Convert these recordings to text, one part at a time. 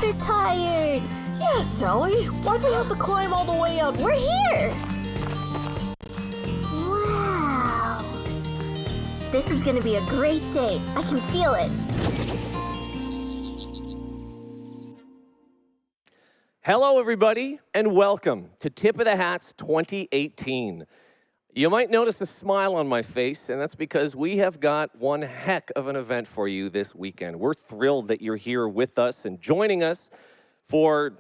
legs are tired. Yeah, Sally, why'd we have to climb all the way up? We're here. Wow. This is gonna be a great day. I can feel it. Hello, everybody, and welcome to Tip of the Hats 2018. You might notice a smile on my face, and that's because we have got one heck of an event for you this weekend. We're thrilled that you're here with us and joining us for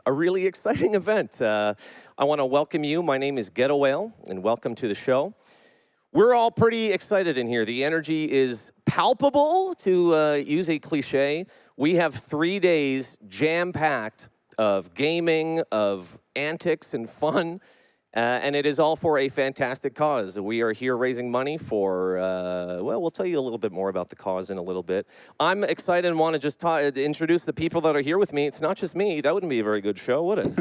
a really exciting event. I want to welcome you. My name is Ghetto Whale, and welcome to the show. We're all pretty excited in here. The energy is palpable, to use a cliche. We have 3 days jam-packed of gaming, of antics and fun, and it is all for a fantastic cause. We are here raising money for, well, we'll tell you a little bit more about the cause in a little bit. I'm excited and want to just introduce the people that are here with me. It's not just me. That wouldn't be a very good show, would it?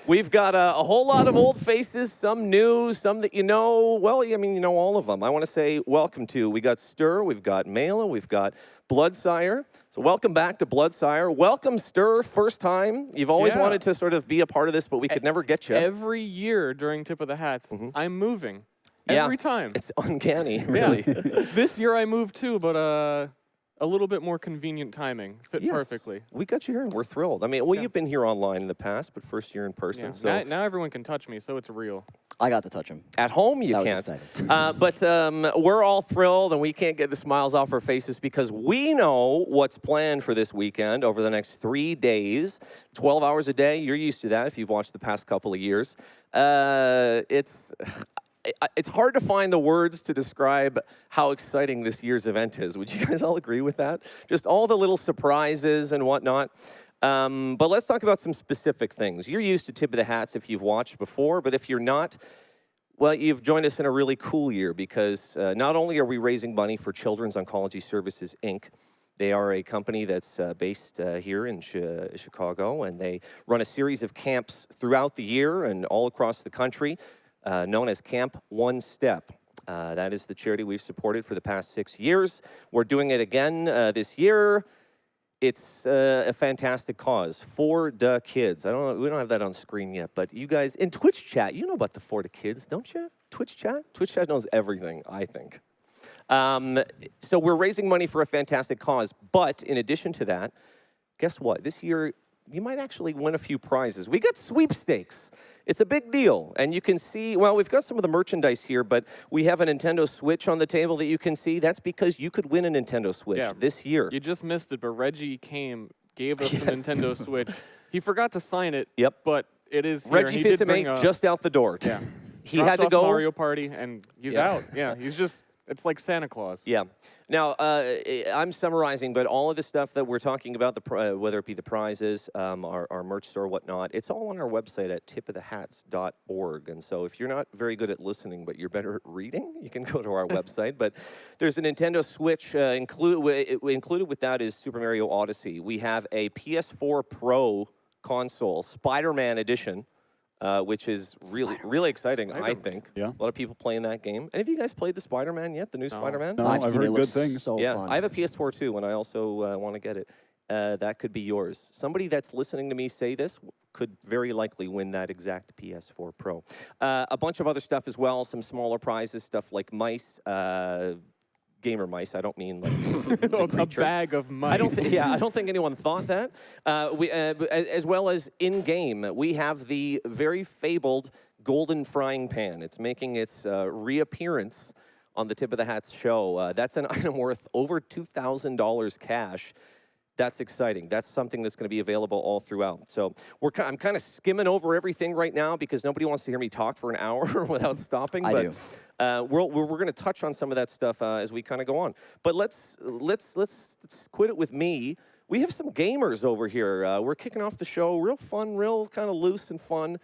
We've got a whole lot of old faces, some new, some that you know. Well, I mean, you know all of them. I want to say welcome to, we got Stir, we've got Mela, we've got Bloodsire. So welcome back to Bloodsire. Welcome, Stir, first time. You've always wanted to sort of be a part of this, but we could never get you. Every year during Tip of the Hats, I'm moving. Every time. It's uncanny, really. This year I moved too, but a little bit more convenient timing. Fit perfectly. We got you here and we're thrilled. I mean, well, you've been here online in the past, but first year in person. Yeah. So now everyone can touch me, so it's real. I got to touch him. At home, you can't. But we're all thrilled, and we can't get the smiles off our faces because we know what's planned for this weekend over the next 3 days, 12 hours a day. You're used to that if you've watched the past couple of years. It's hard to find the words to describe how exciting this year's event is. Would you guys all agree with that? Just all the little surprises and whatnot. But let's talk about some specific things. You're used to Tip of the Hats if you've watched before, but if you're not, well, you've joined us in a really cool year because not only are we raising money for Children's Oncology Services, Inc., they are a company that's based here in Chicago, and they run a series of camps throughout the year and all across the country, known as Camp One Step. That is the charity we've supported for the past 6 years. We're doing it again this year. It's a fantastic cause for the kids. I don't know, we don't have that on screen yet, but you guys in Twitch chat, you know about the For the Kids, don't you? Twitch chat knows everything, I think. So we're raising money for a fantastic cause, but in addition to that, guess what? This year, you might actually win a few prizes. We got sweepstakes. It's a big deal, and you can see, well, we've got some of the merchandise here, but we have a Nintendo Switch on the table that you can see. That's because you could win a Nintendo Switch this year. You just missed it, but Reggie gave us the Nintendo Switch. He forgot to sign it, but it is here. Reggie Fils-Aimé just out the door. Yeah. He had to go. Mario Party, and he's out. Yeah, he's just... It's like Santa Claus. Yeah. Now, I'm summarizing, but all of the stuff that we're talking about, whether it be the prizes, our merch store, whatnot, it's all on our website at tipofthehats.org. And so if you're not very good at listening, but you're better at reading, you can go to our website. But there's a Nintendo Switch. Included with that is Super Mario Odyssey. We have a PS4 Pro console, Spider-Man edition. Which is really exciting, I think. Yeah. A lot of people playing that game. Any of you guys played the Spider-Man yet, the new Spider-Man? No, I've heard good things. So fun. I have a PS4 too, and I also want to get it. That could be yours. Somebody that's listening to me say this could very likely win that exact PS4 Pro. A bunch of other stuff as well, some smaller prizes, stuff like mice, gamer mice. I don't mean like a bag of mice. I don't think anyone thought that. As well as in-game, we have the very fabled golden frying pan. It's making its reappearance on the Tip of the Hats show. That's an item worth over $2,000 cash. That's exciting. That's something that's going to be available all throughout. So I'm kind of skimming over everything right now because nobody wants to hear me talk for an hour without stopping. I do. We're going to touch on some of that stuff as we kind of go on. But let's quit it with me. We have some gamers over here. We're kicking off the show real fun, real kind of loose and fun.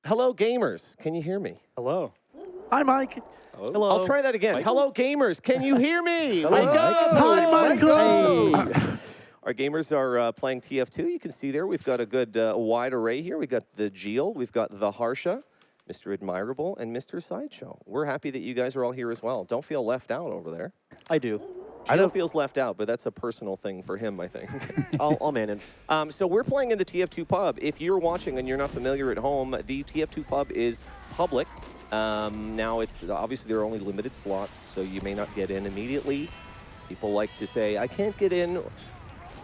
Hello, gamers. Can you hear me? Hello. Hi, Mike. Hello. I'll try that again. Hello, gamers. Can you hear me? Hello. Hi, Michael. Hey. Our gamers are playing Tf2. You can see there we've got a good wide array here. We've got the Geel, we've got the Harsha, Mr. Admirable, and Mr. Sideshow. We're happy that you guys are all here as well. Don't feel left out over there. I do. Jill feels left out, but that's a personal thing for him, I think. I'll manage. So we're playing in the TF2 pub. If you're watching and you're not familiar at home, the TF2 pub is public. Now, it's obviously there are only limited slots, so you may not get in immediately. People like to say, I can't get in.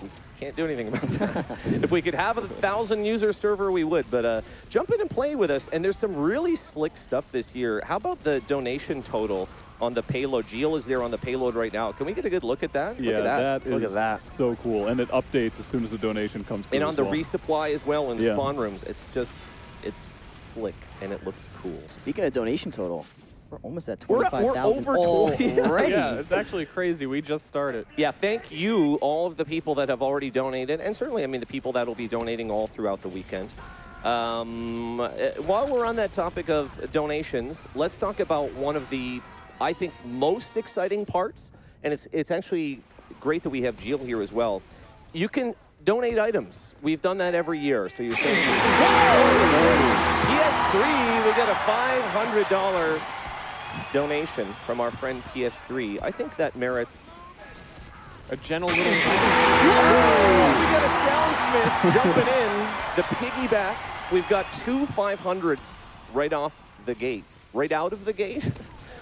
We can't do anything about that. If we could have a 1,000-user server, we would. But jump in and play with us. And there's some really slick stuff this year. How about the donation total on the payload? Jill is there on the payload right now. Can we get a good look at that? Yeah, look at that. Look at that. So cool. And it updates as soon as the donation comes through. And on the resupply as well in Yeah. spawn rooms. It's just, it's slick and it looks cool. Speaking of donation total, we're almost at We're 25,000 over 20 already. Yeah, it's actually crazy. We just started. Yeah, thank you, all of the people that have already donated, and certainly, I mean, the people that will be donating all throughout the weekend. While we're on that topic of donations, let's talk about one of the, I think, most exciting parts, and it's actually great that we have Jill here as well. You can donate items. We've done that every year, so you're saying, PS3, we got a $500 donation from our friend PS3. I think that merits A gentle little... We got a soundsmith jumping in. The piggyback. We've got two 500s right off the gate. Right out of the gate?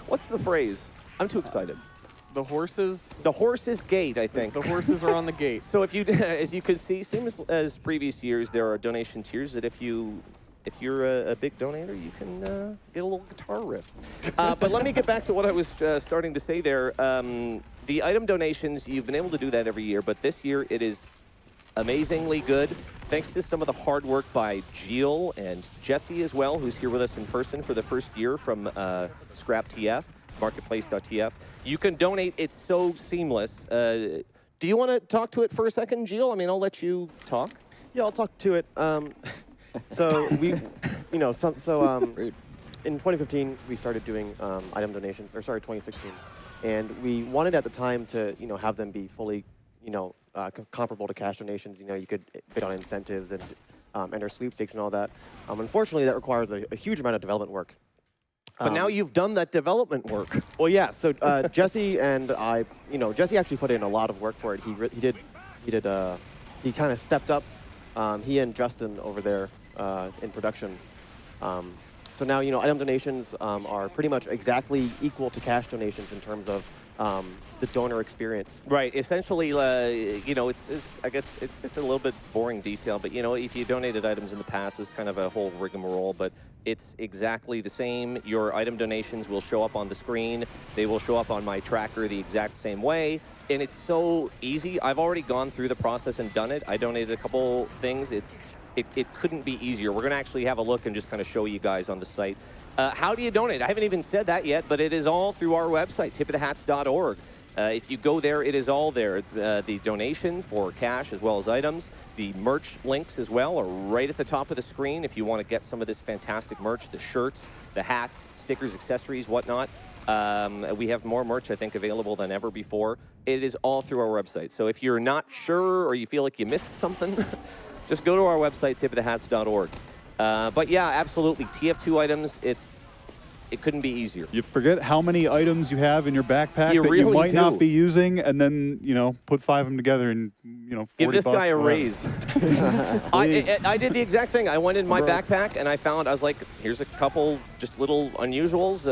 What's the phrase? I'm too excited. The horses... The horse's gate, I think. The horses are on the gate. So if you, as you can see, same as previous years, there are donation tiers that if you're a big donator, you can get a little guitar riff. But let me get back to what I was starting to say there. The item donations, you've been able to do that every year, but this year it is amazingly good. Thanks to some of the hard work by Jill and Jesse as well, who's here with us in person for the first year from Scrap TF, marketplace.tf. You can donate. It's so seamless. Do you want to talk to it for a second, Jill? I mean, I'll let you talk. Yeah, I'll talk to it. So we, in 2015 we started doing item donations, or sorry, 2016, and we wanted at the time to have them be fully comparable to cash donations. You could bid on incentives and enter sweepstakes and all that. Unfortunately, that requires a huge amount of development work. But now you've done that development work. Well, yeah. So Jesse and I, Jesse actually put in a lot of work for it. He kind of stepped up. He and Justin over there in production. So now, item donations are pretty much exactly equal to cash donations in terms of the donor experience. Right. Essentially, it's I guess it's a little bit boring detail, but if you donated items in the past, it was kind of a whole rigmarole, but it's exactly the same. Your item donations will show up on the screen. They will show up on my tracker the exact same way. And it's so easy. I've already gone through the process and done it. I donated a couple things. It couldn't be easier. We're going to actually have a look and just kind of show you guys on the site. How do you donate? I haven't even said that yet, but it is all through our website, tipofthehats.org. If you go there, it is all there. The donation for cash as well as items. The merch links as well are right at the top of the screen if you want to get some of this fantastic merch, the shirts, the hats, stickers, accessories, whatnot. We have more merch, I think, available than ever before. It is all through our website. So if you're not sure or you feel like you missed something, just go to our website, tipofthehats.org. But yeah, absolutely. TF2 items, it couldn't be easier. You forget how many items you have in your backpack You that really you might do. not be using, and then, put 5 of them together and, 40 Give this guy a whatever. raise. I did the exact thing. I went in my backpack and I was like, here's a couple just little unusuals.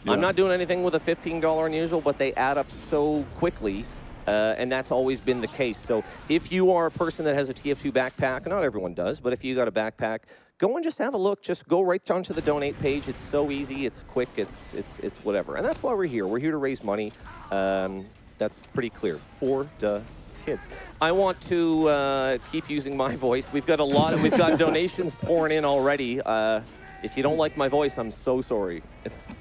I'm not doing anything with a $15 unusual, but they add up so quickly. And that's always been the case. So if you are a person that has a TF2 backpack, not everyone does, but if you got a backpack, go and just have a look. Just go right down to the donate page. It's so easy. It's quick. It's whatever. And that's why we're here. We're here to raise money. That's pretty clear for the kids. I want to keep using my voice. We've got donations pouring in already. If you don't like my voice, I'm so sorry.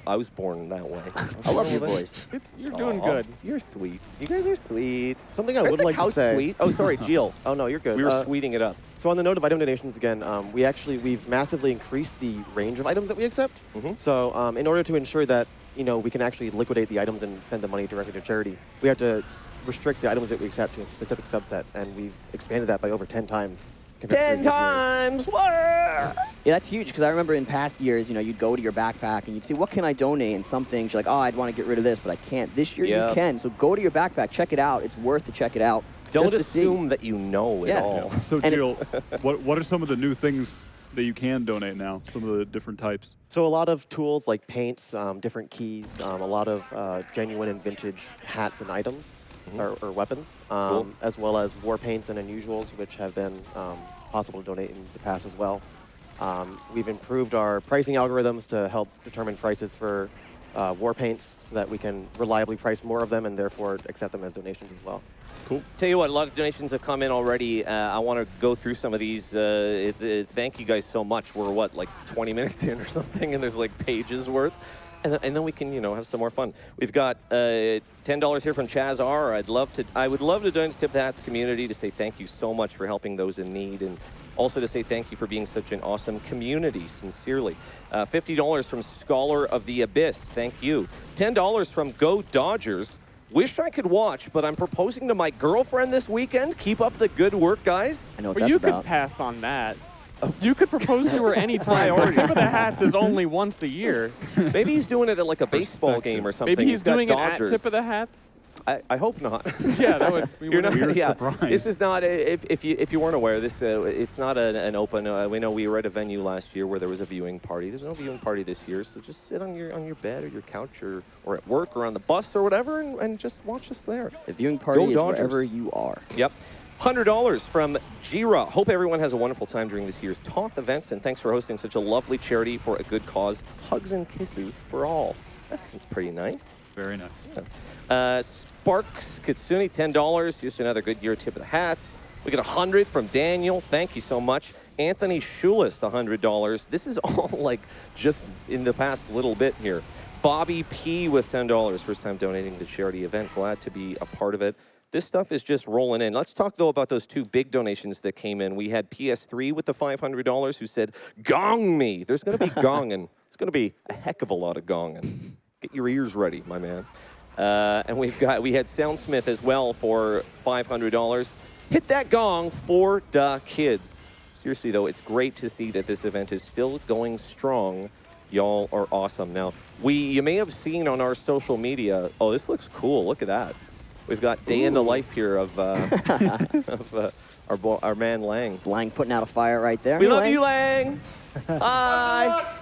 I was born that way. I love your voice. You're doing good. You're sweet. You guys are sweet. Something I would like to say. Sweet? Oh, sorry, Jill. Oh no, you're good. We were sweeting it up. So on the note of item donations again, we've massively increased the range of items that we accept. So in order to ensure that we can actually liquidate the items and send the money directly to charity, we have to restrict the items that we accept to a specific subset, and we've expanded that by over 10 times. 10 times. Yeah, that's huge because I remember in past years, you'd go to your backpack and you'd say, what can I donate? And some things you're like, oh, I'd want to get rid of this, but I can't. This year you can. So go to your backpack, check it out. It's worth to check it out. Don't assume that you know it all. Yeah. So, Jill, what are some of the new things that you can donate now? Some of the different types? So a lot of tools like paints, different keys, a lot of genuine and vintage hats and items or weapons, as well as war paints and unusuals, which have been possible to donate in the past as well. We've improved our pricing algorithms to help determine prices for war paints so that we can reliably price more of them and therefore accept them as donations as well. Cool. Tell you what, a lot of donations have come in already. I want to go through some of these. Thank you guys so much. We're, like 20 minutes in or something, and there's like pages worth. And then we can, have some more fun. We've got $10 here from Chaz R. I would love to donate to Tip the Hats community to say thank you so much for helping those in need, and also to say thank you for being such an awesome community, sincerely. $50 from Scholar of the Abyss, thank you. $10 from Go Dodgers. Wish I could watch, but I'm proposing to my girlfriend this weekend. Keep up the good work, guys. I know what Well, that's you about. could pass on that. You could propose to her anytime. The Tip of the Hats is only once a year. Maybe he's doing it at like a baseball game or something. Maybe he's got doing it at Dodgers. Tip of the Hats. I hope not. Yeah, that would be You're not. weird Yeah, surprise. this is not. If you weren't aware, this it's not an open. We know we were at a venue last year where there was a viewing party. There's no viewing party this year, so just sit on your bed or your couch or at work or on the bus or whatever, and just watch us there. The viewing party Go is Dodgers. wherever you are. Yep. $100 from Jira. Hope everyone has a wonderful time during this year's TotH events, and thanks for hosting such a lovely charity for a good cause. Hugs and kisses for all. That seems pretty nice. Very nice. Yeah. Sparks Kitsune, $10. Just another good year Tip of the Hats. We got 100 from Daniel. Thank you so much. Anthony Schulist, $100. This is all like just in the past little bit here. Bobby P with $10. First time donating to the charity event. Glad to be a part of it. This stuff is just rolling in. Let's talk, though, about those two big donations that came in. We had PS3 with the $500 who said, gong me. There's going to be gonging. It's going to be a heck of a lot of gonging. Get your ears ready, my man. And we had Soundsmith as well for $500. Hit that gong for the kids. Seriously, though, it's great to see that this event is still going strong. Y'all are awesome. Now, you may have seen on our social media, oh, this looks cool. Look at that. We've got day in the life here of our man Lang. It's Lang putting out a fire right there. We love you, Lang. Hi.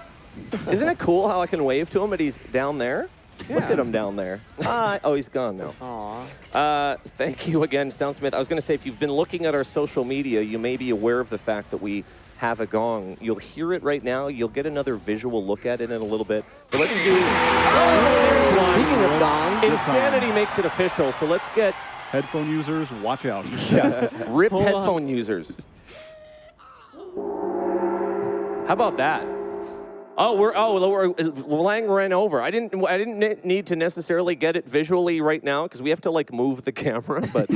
Isn't it cool how I can wave to him but he's down there? Yeah. Look at him down there. Hi. Oh, he's gone now. Aw. Thank you again, Soundsmith. I was going to say, if you've been looking at our social media, you may be aware of the fact that we have a gong. You'll hear it right now. You'll get another visual look at it in a little bit. But let's do... there's one. Speaking of gongs, Insanity makes it official, so let's get... Headphone users, watch out. Yeah. Rip headphone users. How about that? Lang ran over. I didn't need to necessarily get it visually right now because we have to like move the camera, but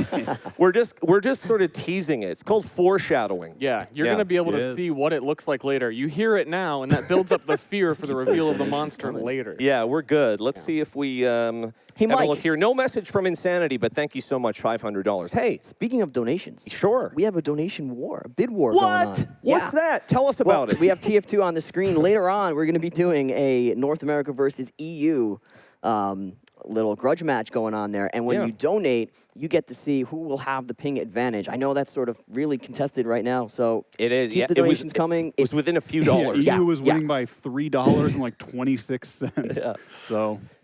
we're just sort of teasing it. It's called foreshadowing. Yeah, you're going to be able to see what it looks like later. You hear it now, and that builds up the fear for the reveal of the monster later. Yeah, we're good. Let's see if we have a look here. No message from Insanity, but thank you so much, $500. Hey. Speaking of donations. Sure. We have a donation war, a bid war going on. What's that? Tell us about it. We have TF2 on the screen. Later on, we're going to be doing a North America versus EU little grudge match going on there. And when you donate, you get to see who will have the ping advantage. I know that's sort of really contested right now, so it is. Keep the donations coming. It was within a few dollars. EU was winning by $3 and like 26 cents.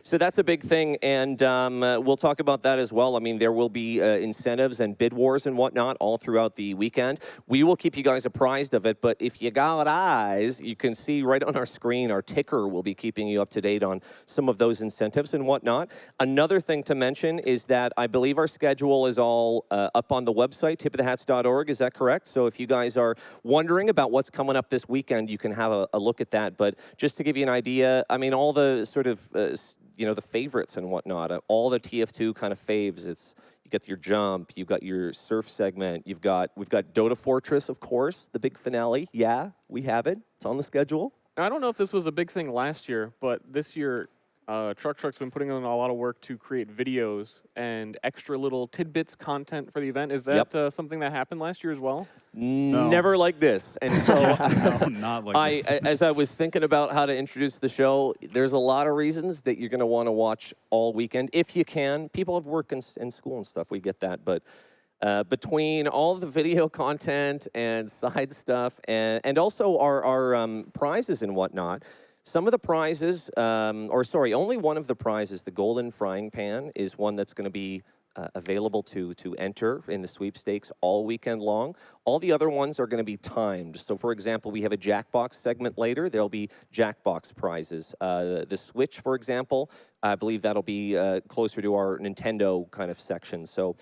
So that's a big thing, and we'll talk about that as well. I mean, there will be incentives and bid wars and whatnot all throughout the weekend. We will keep you guys apprised of it, but if you got eyes, you can see right on our screen, our ticker will be keeping you up to date on some of those incentives and whatnot. Another thing to mention is that I believe our schedule is all up on the website, tipofthehats.org. Is that correct? So if you guys are wondering about what's coming up this weekend, you can have a look at that. But just to give you an idea, I mean, all the sort of... the favorites and whatnot, all the TF2 kind of faves. You get your jump, you've got your surf segment, we've got Dota Fortress, of course, the big finale. Yeah, we have it. It's on the schedule. I don't know if this was a big thing last year, but this year TotH's been putting in a lot of work to create videos and extra little tidbits content for the event. Is that something that happened last year as well? No. Never like this. And so No, not like this. as I was thinking about how to introduce the show, there's a lot of reasons that you're going to want to watch all weekend, if you can. People have work and school and stuff, we get that. But between all the video content and side stuff and also our prizes and whatnot, some of the prizes, only one of the prizes, the golden frying pan, is one that's going to be available to enter in the sweepstakes all weekend long. All the other ones are going to be timed. So, for example, we have a Jackbox segment later. There'll be Jackbox prizes. The Switch, for example, I believe that'll be closer to our Nintendo kind of section. So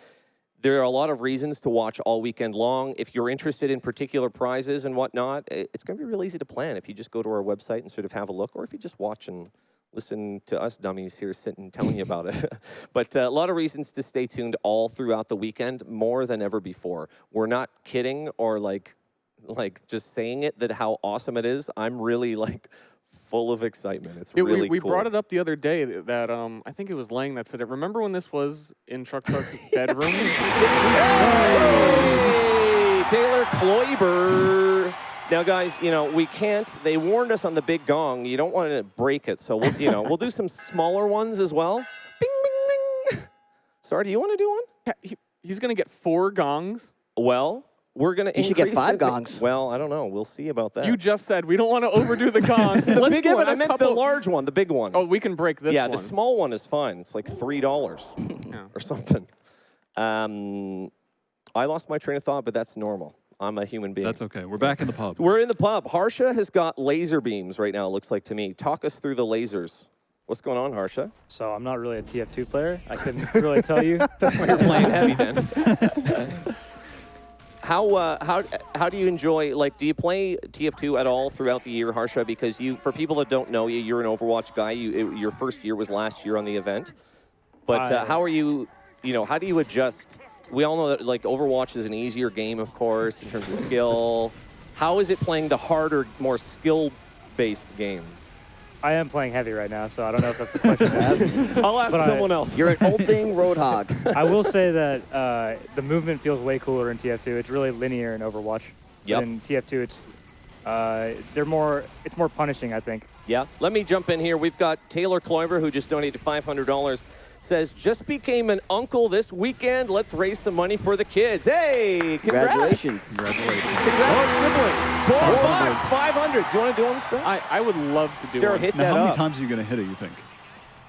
there are a lot of reasons to watch all weekend long. If you're interested in particular prizes and whatnot, it's going to be real easy to plan if you just go to our website and sort of have a look, or if you just watch and listen to us dummies here sitting telling you about it. But a lot of reasons to stay tuned all throughout the weekend, more than ever before. We're not kidding or like just saying it that how awesome it is. I'm really full of excitement. It's really we cool. brought it up the other day that I think it was Lang that said it. Remember when this was in TotH's bedroom? Hey, Taylor Kloiber. Now, guys, we can't. They warned us on the big gong. You don't want to break it, so we'll do some smaller ones as well. Bing, bing, bing. Sorry, do you want to do one? Yeah, he's gonna get 4 gongs. Well, we're gonna. You should get 5 gongs. Well, I don't know. We'll see about that. You just said we don't want to overdo the gong. the big one. I meant the large one, the big one. Oh, we can break this one. Yeah, the small one is fine. It's like $3 or something. I lost my train of thought, but that's normal. I'm a human being. That's okay. We're back in the pub. We're in the pub. Harsha has got laser beams right now, it looks like to me. Talk us through the lasers. What's going on, Harsha? So I'm not really a TF2 player. I couldn't really tell you. That's why you're playing heavy then. How do you enjoy, do you play TF2 at all throughout the year, Harsha? Because for people that don't know you, you're an Overwatch guy. Your first year was last year on the event. But how are you, how do you adjust? We all know that Overwatch is an easier game, of course, in terms of skill. How is it playing the harder, more skill-based game? I am playing heavy right now, so I don't know if that's the question to ask. I'll ask someone else. You're an old thing Roadhog. I will say that the movement feels way cooler in TF2. It's really linear in Overwatch. Yep. In TF2, it's more punishing, I think. Yeah. Let me jump in here. We've got Taylor Kloiber, who just donated $500. Says, just became an uncle this weekend. Let's raise some money for the kids. Hey, congrats. Congratulations. Congratulations. Congrats, sibling. $4, 500. Do you want to do one, Star? I would love to do Sarah, one. hit Now, that how many up. times are you going to hit it, you think?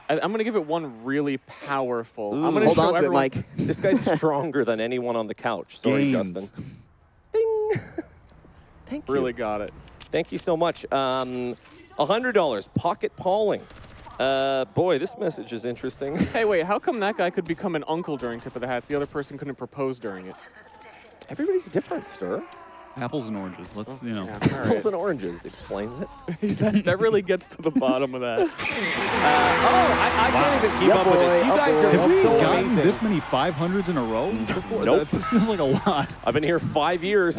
I'm going to give it one really powerful. Ooh. I'm gonna Hold show on to it, everyone- Mike. This guy's stronger than anyone on the couch. Sorry, Gains. Justin. Ding. Thank you. Really got it. Thank you so much. $100. Pocket Pauling. Boy, this message is interesting. Hey, wait, how come that guy could become an uncle during Tip of the Hats? The other person couldn't propose during it. Everybody's different, Stir. Apples and oranges. Let's, Yeah, all Apples right. and oranges explains it. that really gets to the bottom of that. I can't even keep up with this. You guys are Have we so gotten amazing. this many 500s in a row? Before? Nope. That feels like a lot. I've been here 5 years.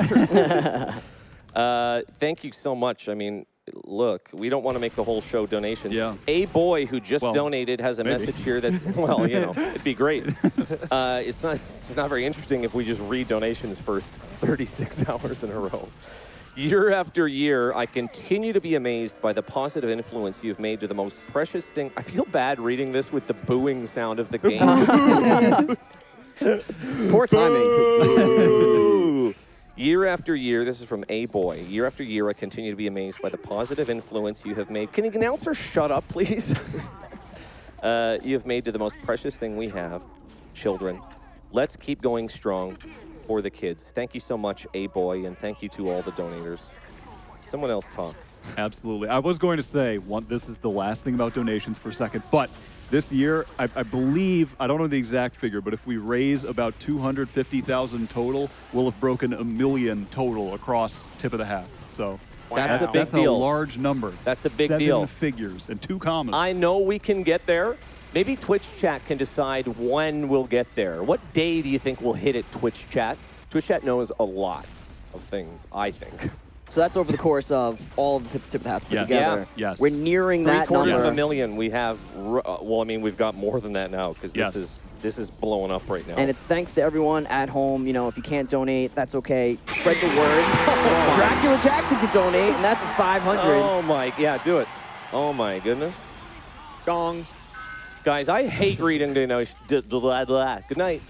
Thank you so much. I mean, look, we don't want to make the whole show donations. Yeah. A boy who just donated has a maybe. message here that's, well, it'd be great. It's not very interesting if we just read donations for 36 hours in a row. Year after year, I continue to be amazed by the positive influence you've made to the most precious thing. I feel bad reading this with the booing sound of the game. Poor timing. Year after year, this is from A Boy. Year after year, I continue to be amazed by the positive influence you have made. Can the announcer shut up, please? You have made to the most precious thing we have, children. Let's keep going strong for the kids. Thank you so much, A Boy, and thank you to all the donators. Someone else talk. Absolutely. I was going to say, this is the last thing about donations for a second, but this year, I believe, I don't know the exact figure, but if we raise about 250,000 total, we'll have broken 1 million total across Tip of the Hat. So That's a big that's deal. a large number. That's a big 7 deal. figures and 2 commas. I know we can get there. Maybe Twitch chat can decide when we'll get there. What day do you think we'll hit it, Twitch chat? Twitch chat knows a lot of things, I think. So that's over the course of all of the tip of the hats put Yes. together. Yeah. Yes. We're nearing that Three-quarters number. of a million. We have, well, I mean, we've got more than that now because Yes. this is blowing up right now. And it's thanks to everyone at home. You know, if you can't donate, that's okay. Spread the word. Dracula Jackson can donate, and that's at 500. Oh my, yeah, do it. Oh my goodness. Gong. Guys, I hate reading donations. Good night.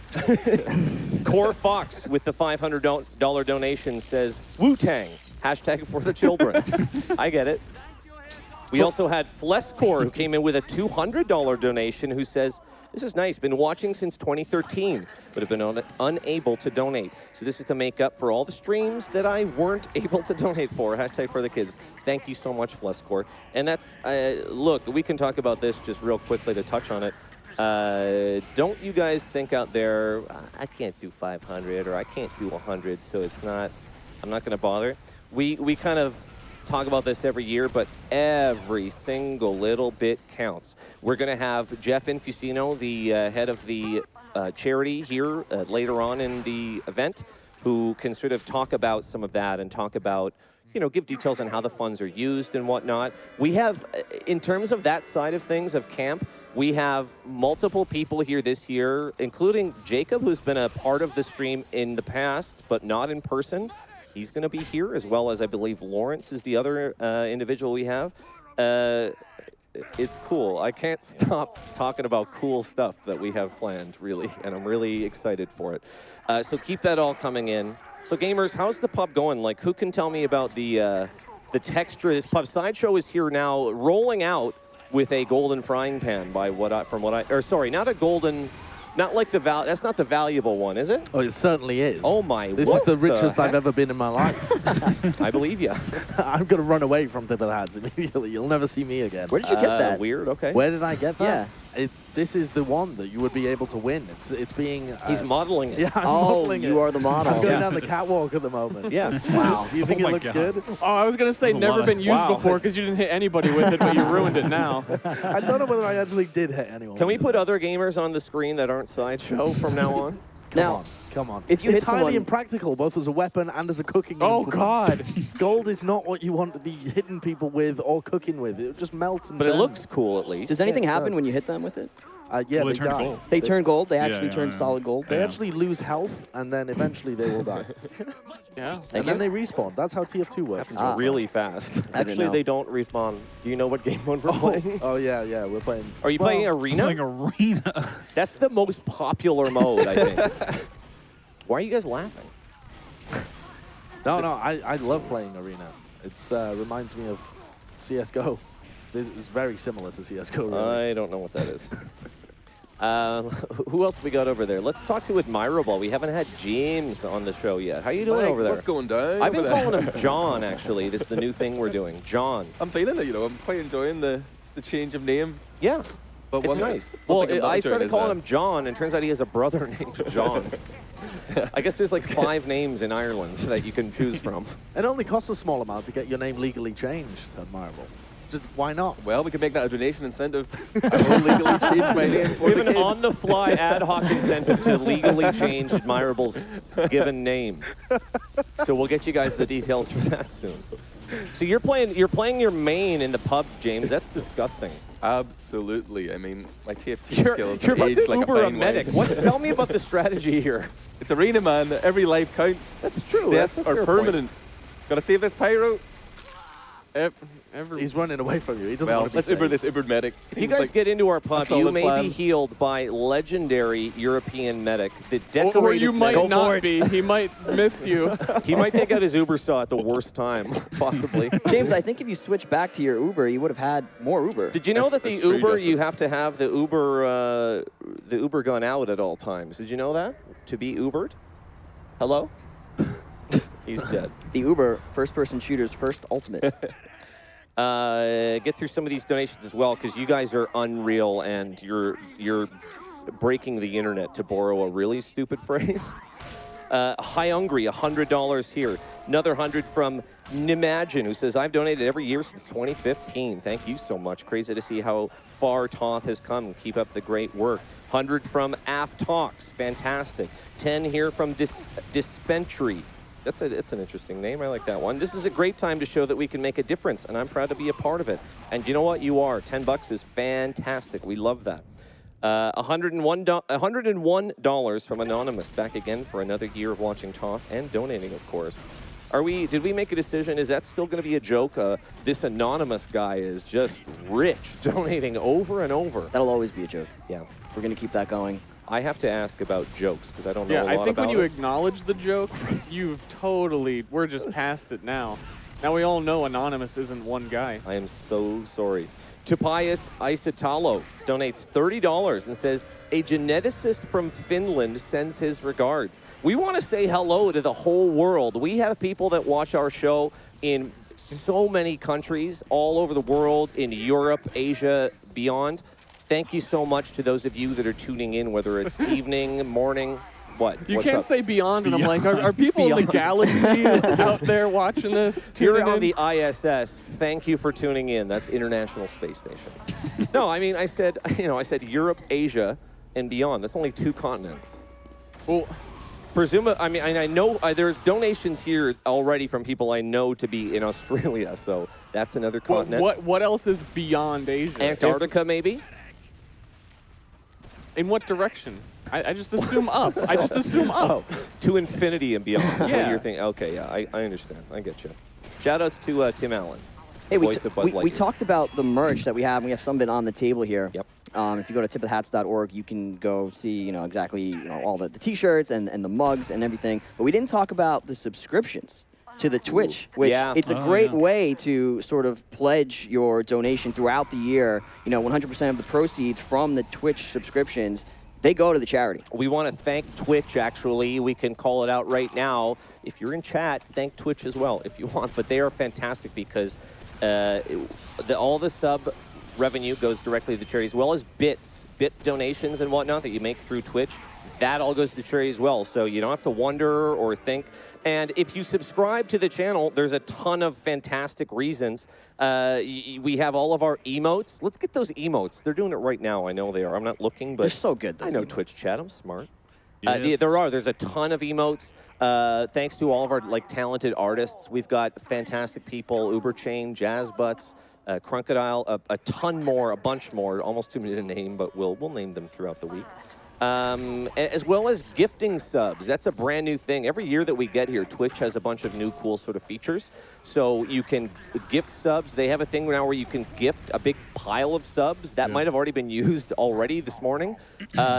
Core Fox with the $500 donation says, Wu-Tang, hashtag for the children. I get it. We also had Flescore, who came in with a $200 donation, who says, this is nice. Been watching since 2013, but have been unable to donate. So this is to make up for all the streams that I weren't able to donate for. Hashtag for the kids. Thank you so much, Flescore. And that's, look, we can talk about this just real quickly to touch on it. Don't you guys think out there, I can't do 500 or I can't do 100, so it's not, I'm not going to bother. We kind of talk about this every year, but every single little bit counts. We're going to have Jeff Infusino, the head of the charity here later on in the event, who can sort of talk about some of that and talk about, you know, give details on how the funds are used and whatnot. We have, in terms of that side of things, of camp, we have multiple people here this year, including Jacob, who's been a part of the stream in the past, but not in person. He's going to be here, as well as, I believe, Lawrence is the other individual we have. It's cool. I can't stop talking about cool stuff that we have planned, really, and I'm really excited for it. So keep that all coming in. So gamers, how's the pub going? Like, who can tell me about the texture? This pub sideshow is here now, rolling out with a golden frying pan. Not a golden. Not like that's not the valuable one, is it? Oh, it certainly is. Oh my! This is the richest I've ever been in my life. I believe you. I'm gonna run away from Tip of the Hats immediately. You'll never see me again. Where did you get that? Weird. Okay. Where did I get that? Yeah. This is the one that you would be able to win. It's being. He's modeling it. Yeah, I'm Oh, modeling it. you are the model. I'm going down the catwalk at the moment. Yeah. Wow. Do you think Oh it my looks God. good? Oh, I was going to say There's a never lot been of- used Wow. before because you didn't hit anybody with it, but you ruined it now. I don't know whether I actually did hit anyone. Can we put other gamers on the screen that aren't sideshow from now on? Come on. if you it's hit highly someone- impractical, both as a weapon and as a cooking Oh, implement. God. Gold is not what you want to be hitting people with or cooking with. It just melts and But it burns. looks cool at least. Does anything Yeah, it happen does. when you hit them with it? Yeah, Well, they they turn to die. gold. They turn gold. They actually yeah, turn yeah. solid gold. They Yeah. actually lose health, and then eventually they will die. Yeah. And then they respawn. That's how TF2 works. Happens really fast. Actually, know. they don't respawn. Do you know what game mode we're playing? Oh, yeah, we're playing. Are you playing Arena? Playing arena. That's the most popular mode, I think. Why are you guys laughing? No, I love playing Arena. It's reminds me of CSGO. It's very similar to CSGO, really. I don't know what that is. Who else we got over there? Let's talk to Admirable. We haven't had James on the show yet. How you doing Mike, over there? What's going down? I've been over there? calling him John, actually. This is the new thing we're doing. John. I'm feeling it, you know. I'm quite enjoying the change of name. Yeah. But It's one nice. one Well, thing I'm I not started enjoying calling is, him John, and turns out he has a brother named John. I guess there's like 5 names in Ireland that you can choose from. It only costs a small amount to get your name legally changed, Admirable. Just, why not? Well, we can make that a donation incentive. I will legally change my name for We have the an kids. on-the-fly ad hoc incentive to legally change Admirable's given name. So we'll get you guys the details for that soon. So you're playing your main in the pub, James. That's disgusting. Absolutely. I mean, my TF2 You're skills about have aged to like Uber a a fine medic. wine. Tell me about the strategy here. It's arena, man. Every life counts. That's true. Deaths That's a are fair point. permanent. Gotta save this pyro. He's running away from you. He doesn't Well, want to be let's Uber saved. this Ubered medic. If you Seems guys like get into our pub, you solid may plan. be healed by legendary European medic, the Or decorated you might medic. not be. He might miss you. He might take out his Uber saw at the worst time, possibly. James, I think if you switch back to your Uber, you would have had more Uber. Did you know that the That's true, Uber, Justin. you have to have the Uber gun out at all times? Did you know that? To be Ubered? Hello? He's dead. The Uber, first-person shooters, first ultimate. Get through some of these donations as well, because you guys are unreal and you're breaking the internet, to borrow a really stupid phrase. High Hungry, $100 here. Another 100 from Nimagine, who says, I've donated every year since 2015. Thank you so much. Crazy to see how far TotH has come. Keep up the great work. 100 from AF Talks. Fantastic. 10 here from Dispensary. It's an interesting name. I like that one. This is a great time to show that we can make a difference, and I'm proud to be a part of it. And you know what? You are. $10 is fantastic. We love that. $101 from Anonymous. Back again for another year of watching TotH and donating, of course. Did we make a decision? Is that still going to be a joke? This Anonymous guy is just rich, donating over and over. That'll always be a joke. Yeah. We're going to keep that going. I have to ask about jokes because I don't know a lot about it. I think when you acknowledge the joke, we're just past it now. Now we all know Anonymous isn't one guy. I am so sorry. Topias Isotalo donates $30 and says, a geneticist from Finland sends his regards. We want to say hello to the whole world. We have people that watch our show in so many countries all over the world, in Europe, Asia, beyond. Thank you so much to those of you that are tuning in, whether it's evening, morning, what? You What's can't up? say beyond, and I'm like, are people in the galaxy out there watching this? You're tuning on in? the ISS. Thank you for tuning in. That's International Space Station. No, I mean, I said Europe, Asia, and beyond. That's only 2 continents. Well, I know there's donations here already from people I know to be in Australia, so that's another continent. What else is beyond Asia? Antarctica, maybe? In what direction? I just assume up. I just assume up. Oh, to infinity and beyond. That's Yeah. what you're thinking. Okay, yeah, I understand. I get you. Shout outs to Tim Allen. Hey, we voice of Buzz we Lightyear. talked about the merch that we have. We have some of it on the table here. Yep. If you go to tipofthehats.org, you can go see, exactly, all the T-shirts and the mugs and everything. But we didn't talk about the subscriptions to the Twitch, which it's a great way to sort of pledge your donation throughout the year. 100% of the proceeds from the Twitch subscriptions, they go to the charity. We want to thank Twitch, actually. We can call it out right now. If you're in chat, thank Twitch as well if you want. But they are fantastic because all the sub revenue goes directly to the charity, as well as bit donations and whatnot that you make through Twitch. That all goes to charity as well, so you don't have to wonder or think. And if you subscribe to the channel, there's a ton of fantastic reasons. We have all of our emotes. Let's get those emotes. They're doing it right now. I know they are. I'm not looking, but They're so good. I know emotes. Twitch chat. I'm smart. Yeah. There's a ton of emotes. Thanks to all of our talented artists. We've got fantastic people: Uberchain, Jazz Butts, Crocodile, a ton more, a bunch more. Almost too many to name, but we'll name them throughout the week. As well as gifting subs. That's a brand new thing. Every year that we get here, Twitch has a bunch of new cool sort of features. So you can gift subs. They have a thing now where you can gift a big pile of subs. That might have already been used already this morning.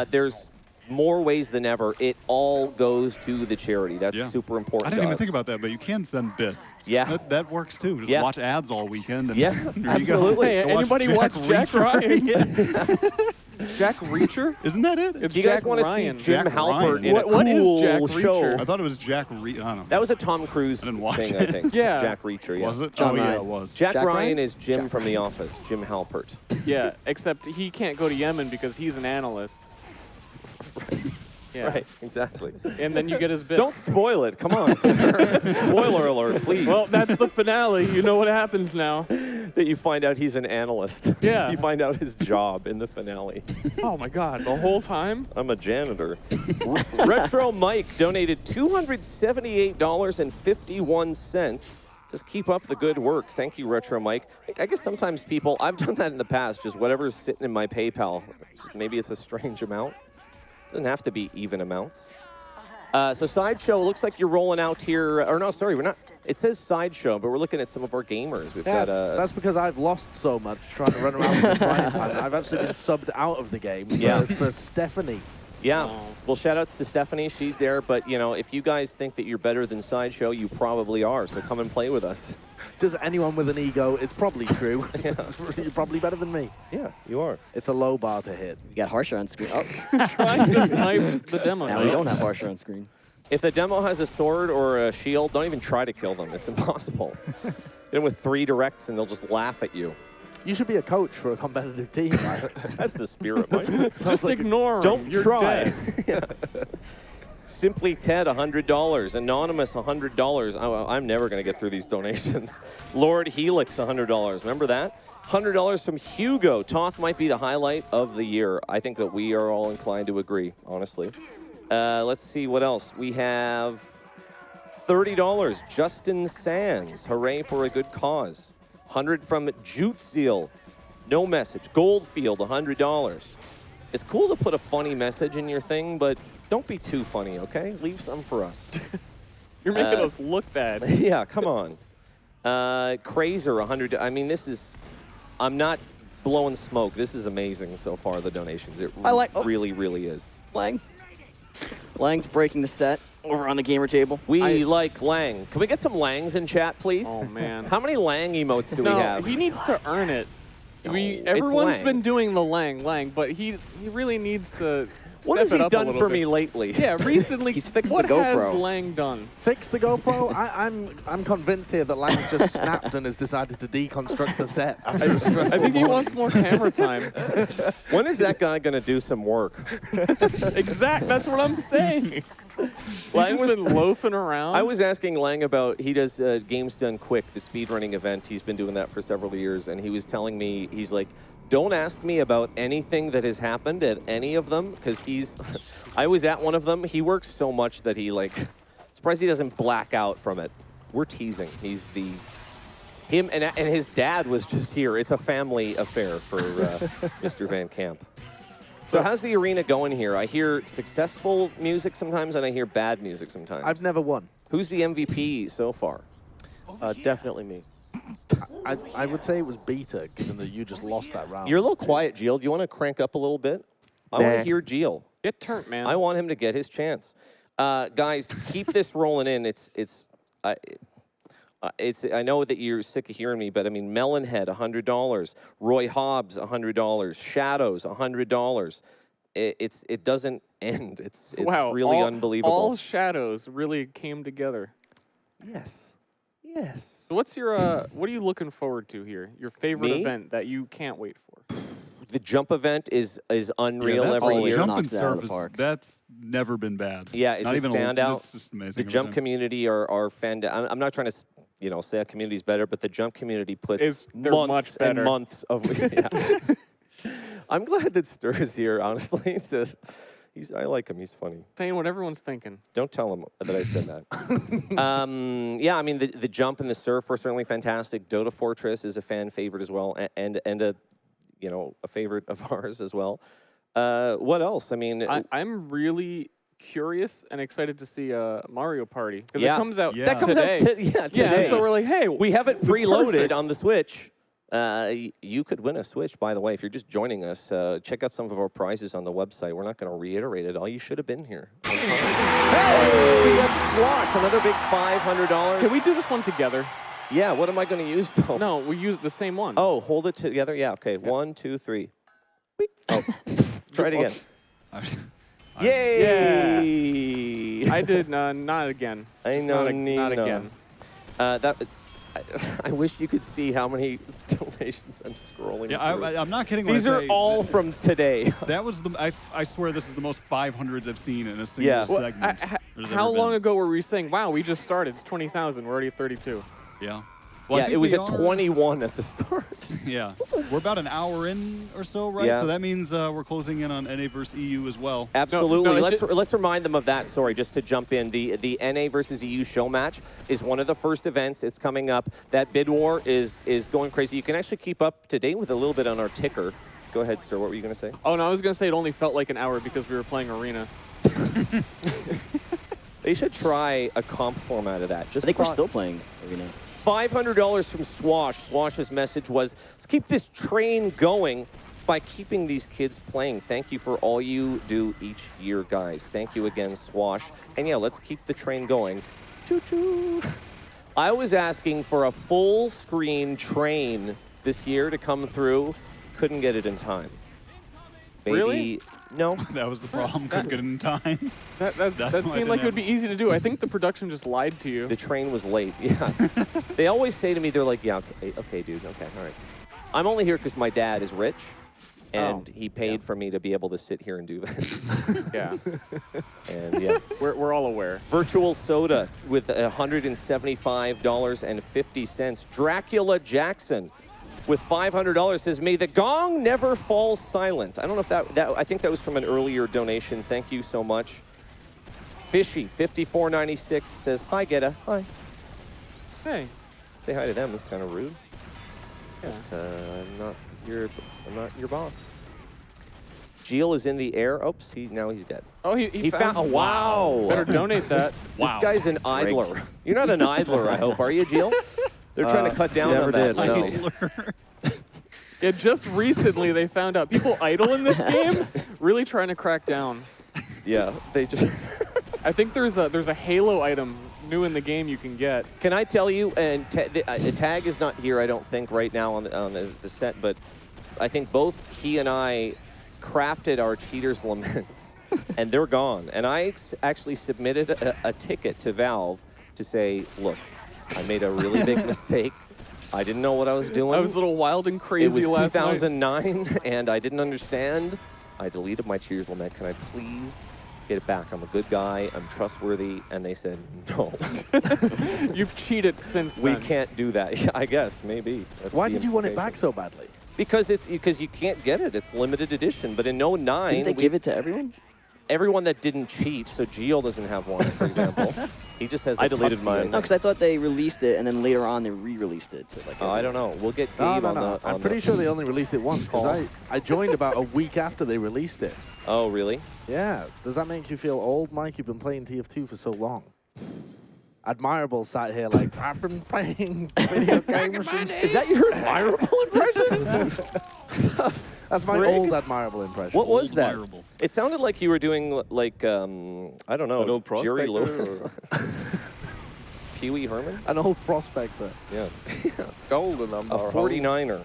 There's more ways than ever. It all goes to the charity. That's super important. I didn't even think about that, but you can send bits. Yeah. That works too. Just watch ads all weekend. And Absolutely. Hey, anybody watch Jack Ryan? Jack Reacher? Isn't that it? It's Do you guys Jack want to see Ryan. Jim Jack Halpert Ryan. in a What is cool Jack show? Reacher? I thought it was Jack I don't know. That was a Tom Cruise I didn't watch thing, it. I think. Yeah. Jack Reacher, yeah. Was it? John yeah, Ryan. it was. Jack Ryan? Ryan is Jim from The Office, Jim Halpert. Yeah, except he can't go to Yemen because he's an analyst. Yeah. Right, exactly. And then you get his bits. Don't spoil it. Come on. Spoiler alert, please. Well, that's the finale. You know what happens now. That you find out he's an analyst. Yeah. You find out his job in the finale. Oh my God, the whole time? I'm a janitor. Retro Mike donated $278.51. Just keep up the good work. Thank you, Retro Mike. I guess sometimes people, I've done that in the past, just whatever's sitting in my PayPal. Maybe it's a strange amount. Doesn't have to be even amounts. So Sideshow, looks like you're rolling out here, or no, sorry, we're not. It says Sideshow, but we're looking at some of our gamers. We've got that's because I've lost so much trying to run around with this frying pan. I've actually been subbed out of the game for Stephanie. Yeah. Well, shout outs to Stephanie. She's there. But, if you guys think that you're better than Sideshow, you probably are. So come and play with us. Just anyone with an ego, it's probably true. You're probably better than me. Yeah, you are. It's a low bar to hit. You got Harsher on screen. Oh, Trying to snipe the demo. now we don't have Harsher on screen. If the demo has a sword or a shield, don't even try to kill them. It's impossible. Hit them with 3 directs and they'll just laugh at you. You should be a coach for a competitive team. Right? That's the spirit, Mike. Just ignore him. Don't You're try. dead. Simply Ted, $100. Anonymous, $100. I'm never going to get through these donations. Lord Helix, $100. Remember that? $100 from Hugo. TotH might be the highlight of the year. I think that we are all inclined to agree, honestly. Let's see what else. We have $30, Justin Sands. Hooray for a good cause. 100 from Jute Seal. No message. Goldfield, $100. It's cool to put a funny message in your thing, but don't be too funny, okay? Leave some for us. You're making us look bad. Yeah, come on. Crazer, 100. I mean, this is, I'm not blowing smoke. This is amazing so far, the donations. It really, really is. Lang. Lang's breaking the set over on the gamer table. We like Lang. Can we get some Langs in chat, please? Oh, man. How many Lang emotes do we have? He needs to earn it. No, Everyone's it's been doing the Lang, but he really needs to What has step it he up a done little for bit. me lately? Yeah, recently. He's fixed what the GoPro. has Lang done? Fix the GoPro? I'm convinced here that Lang's just snapped and has decided to deconstruct the set after a stressful I think he morning. wants more camera time. When is that guy going to do some work? That's what I'm saying. Lang He's just been loafing around. I was asking Lang about, he does Games Done Quick, the speedrunning event. He's been doing that for several years, and he was telling me, he's like, don't ask me about anything that has happened at any of them, because I was at one of them. He works so much that he, surprised he doesn't black out from it. We're teasing. Him and his dad was just here. It's a family affair for Mr. Van Camp. So how's the arena going here? I hear successful music sometimes, and I hear bad music sometimes. I've never won. Who's the MVP so far? Definitely me. I would say it was Beta, given that you just lost that round. You're a little quiet, Gio. Do you want to crank up a little bit? I want to hear Gio. Get turned, man. I want him to get his chance. Guys, keep this rolling in. I know that you're sick of hearing me, but I mean, Melonhead, $100. Roy Hobbs, $100. Shadows, $100. It doesn't end. It's wow, really unbelievable. All shadows really came together. Yes. Yes. So what's your what are you looking forward to here? Your favorite Me? event that you can't wait for? The jump event is unreal that's every always year. Jump and Knocks it out of the surface, park. that's never been bad. Yeah, it's Not a even standout. It's just amazing. The every jump time. community are fan. I'm not trying to say a community's better, but the jump community puts They're months much better. and months of. Yeah. I'm glad that Stir is here. Honestly, I like him. He's funny. Saying what everyone's thinking. Don't tell him that I said that. Yeah, I mean the jump and the surf are certainly fantastic. Dota Fortress is a fan favorite as well, and a a favorite of ours as well. What else? I mean, I'm really curious and excited to see Mario Party because Yeah. it comes out. Yeah. that comes today. out today. Yeah, so we're like, hey, We have it it's preloaded perfect. on the Switch. You could win a Switch, by the way. If you're just joining us, check out some of our prizes on the website. We're not going to reiterate it all. You should have been here. Hey, we got Swash, another big $500. Can we do this one together? Yeah, what am I going to use, though? No, we use the same one. Oh, hold it together? Yeah, okay. 1, 2, 3. Oh, try it again. Yay! I did not again. I Just know, not Nino. again. I wish you could see how many donations I'm scrolling Yeah, through. I'm not kidding. When These I are say all from today. That was I swear this is the most 500s I've seen in a single Yeah. Well, segment. there's How ever long been. ago were we saying, wow, we just started, it's 20,000, we're already at 32. Yeah. Well, I Yeah, think it was we at are- 21 at the start. Yeah. We're about an hour in or so, right? Yeah. So that means we're closing in on NA versus EU as well. Absolutely. No, let's remind them of that. Sorry, just to jump in. The NA versus EU show match is one of the first events. It's coming up. That bid war is going crazy. You can actually keep up to date with a little bit on our ticker. Go ahead, sir. What were you going to say? Oh, no, I was going to say it only felt like an hour because we were playing Arena. They should try a comp format of that. Just I think we're thought. still playing Arena. $500 from Swash. Swash's message was, let's keep this train going by keeping these kids playing. Thank you for all you do each year, guys. Thank you again, Swash. And yeah, let's keep the train going. Choo-choo. I was asking for a full screen train this year to come through. Couldn't get it in time. Maybe, Really? No. That was the problem. Couldn't get it in time. That That's why I seemed didn't like it would have be easy to do. I think the production just lied to you. The train was late. Yeah. They always say to me, they're like, yeah, okay, dude, okay, all right. I'm only here because my dad is rich, and he paid for me to be able to sit here and do this. Yeah, And yeah. we're all aware. Virtual Soda with $175.50. Dracula Jackson with $500 says, may the gong never fall silent. I don't know if that I think that was from an earlier donation. Thank you so much. Fishy 5496 says, "Hi, Geta." Hi. Hey. Say hi to them. That's kind of rude. Yeah. But, I'm not your boss. Geel is in the air. Oops, now he's dead. Oh, he found. Oh, wow. Better donate that. This guy's an idler. You're not an idler, I hope, are you, Geel? They're trying to cut down on that. No. Yeah, just recently they found out people idle in this game. Really trying to crack down. Yeah, they just. I think there's a Halo item new in the game you can get. Can I tell you? And Tag is not here, I don't think, right now on the set. But I think both he and I crafted our cheaters' laments, and they're gone. And I actually submitted a ticket to Valve to say, look, I made a really big mistake. I didn't know what I was doing. I was a little wild and crazy It was last 2009, night. and I didn't understand. I deleted my cheers lament. Can I please get it back? I'm a good guy. I'm trustworthy. And they said, no. You've cheated since then. We can't do that. Yeah, I guess, maybe. That's Why the did you want it implication. back so badly? Because you can't get it. It's limited edition. But in 09, Didn't they give it to everyone? everyone that didn't cheat, so Geel doesn't have one, for example. He just has. I deleted mine. No, because I thought they released it and then later on they re-released it. To like I don't know. We'll get Gabe No, on no. the. I'm pretty sure they only released it once because I joined about a week after they released it. Oh, really? Yeah. Does that make you feel old, Mike? You've been playing TF2 for so long. Admirable sat here like, I've been playing video games since... Is that your admirable impression? That's my old admirable impression. What was that? Admirable. It sounded like you were doing like, I don't know, An old Jerry prospector Lewis. or- Pee Wee Herman? An old prospector. Yeah. Golden number. A 49er.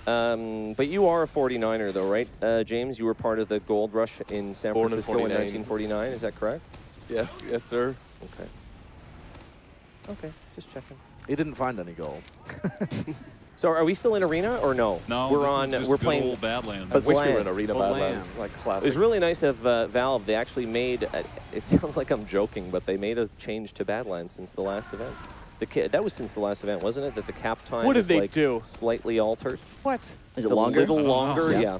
But you are a 49er though, right? James, you were part of the gold rush in San Born in Francisco in 49. 1949, is that correct? Yes, yes, sir. Okay. Okay, just checking. He didn't find any gold. So are we still in arena or no? No, we're this is on. just We're good playing. old Badlands. I wish we were in Lands. Arena Oh, Badlands, Lands. like It classic. was really nice of Valve. They actually made. It sounds like I'm joking, but they made a change to Badlands since the last event. That was since the last event, wasn't it? That the cap time What did is they like do? Slightly altered. What? Is It's it a longer? little longer, Yeah. yeah.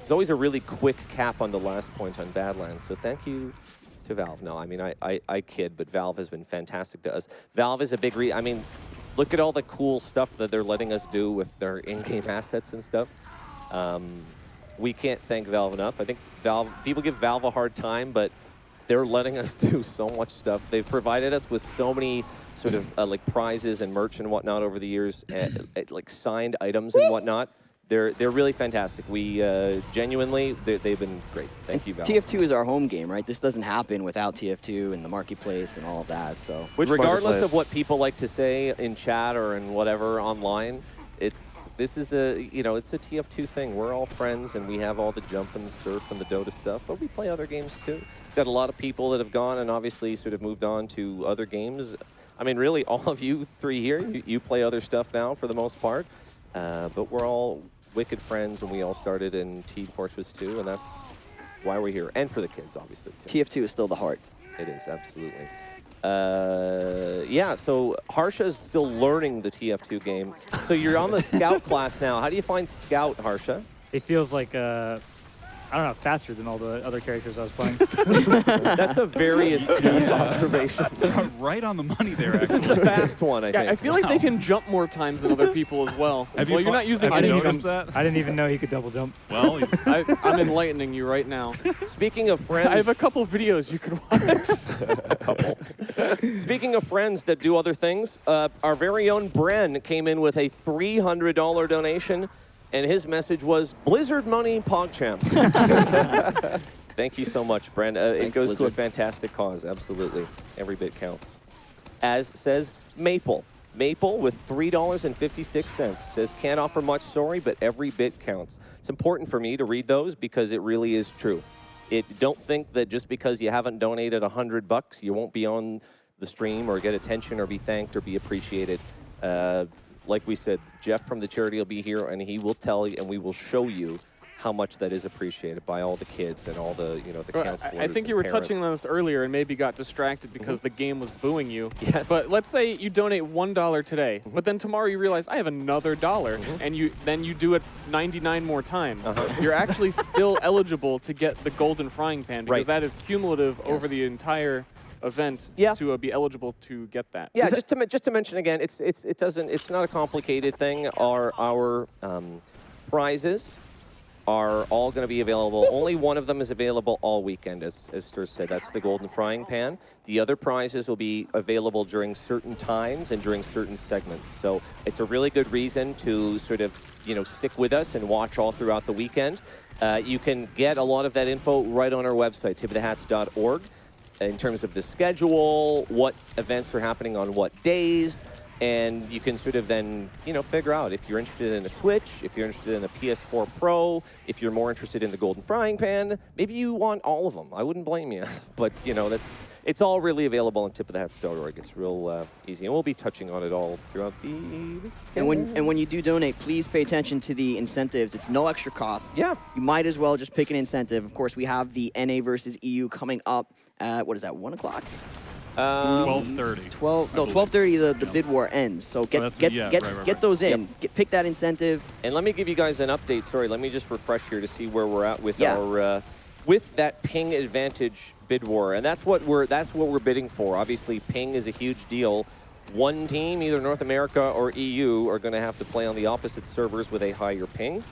It's always a really quick cap on the last point on Badlands. So thank you to Valve. No, I mean, I kid, but Valve has been fantastic to us. Valve is a big I mean, look at all the cool stuff that they're letting us do with their in-game assets and stuff. We can't thank Valve enough. I think people give Valve a hard time, but they're letting us do so much stuff. They've provided us with so many sort of like prizes and merch and whatnot over the years, like signed items and whatnot. They're really fantastic. We genuinely, they've been great. Thank you, Valve. TF2 is our home game, right? This doesn't happen without TF2 and the marketplace and all of that. So Regardless marketplace? of what people like to say in chat or in whatever online, this is a it's a TF2 thing. We're all friends and we have all the jump and the surf and the Dota stuff, but we play other games too. Got a lot of people that have gone and obviously sort of moved on to other games. I mean, really, all of you three here, you play other stuff now for the most part, but we're all wicked friends and we all started in Team Fortress 2, and that's why we're here, and for the kids, obviously, too. TF2 is still the heart. It is, absolutely. Yeah, so Harsha's still learning the TF2 game. So you're on the Scout class now. How do you find Scout, Harsha? It feels like, I don't know, faster than all the other characters I was playing. That's a very astute observation. Right on the money there, This is actually. the fast one, I think. Yeah, I feel like they can jump more times than other people as well. Have Well, you you're not using have you any noticed jumps. that? I didn't even know he could double jump. Well, I'm enlightening you right now. Speaking of friends, I have a couple videos you can watch. speaking of friends that do other things, our very own Bren came in with a $300 donation, and his message was Blizzard money, PogChamp. Thank you so much, Bren. It Thanks, goes to a Blizzard. fantastic cause, absolutely. Every bit counts. As says Maple. Maple with $3.56 says, can't offer much, sorry, but every bit counts. It's important for me to read those because it really is true. Don't think that just because you haven't donated $100, you won't be on the stream or get attention or be thanked or be appreciated. Like we said, Jeff from the charity will be here and he will tell you and we will show you how much that is appreciated by all the kids and all the, the counselors. I think you were touching on this earlier and maybe got distracted because the game was booing you. Yes. But let's say you donate $1 today, but then tomorrow you realize I have another dollar, and then you do it 99 more times. You're actually still eligible to get the golden frying pan because that is cumulative over the entire event to be eligible to get that. Yeah, just to mention again, it's not a complicated thing. Our prizes are all going to be available. Only one of them is available all weekend, as Sir said. That's the golden frying pan. The other prizes will be available during certain times and during certain segments. So it's a really good reason to sort of, stick with us and watch all throughout the weekend. You can get a lot of that info right on our website, tip2hats.org, in terms of the schedule, what events are happening on what days. And you can sort of then, figure out if you're interested in a Switch, if you're interested in a PS4 Pro, if you're more interested in the golden frying pan. Maybe you want all of them. I wouldn't blame you. But, it's all really available on tip2hats.org. It's real easy. And we'll be touching on it all throughout the weekend. And when you do donate, please pay attention to the incentives. It's no extra cost. Yeah. You might as well just pick an incentive. Of course, we have the NA versus EU coming up at, 1 o'clock? 12:30. 12:30. The bid war ends. So get those in. Pick that incentive. And let me give you guys an update. Sorry, let me just refresh here to see where we're at with our with that ping advantage bid war, and that's what we're bidding for. Obviously, ping is a huge deal. One team, either North America or EU, are going to have to play on the opposite servers with a higher ping.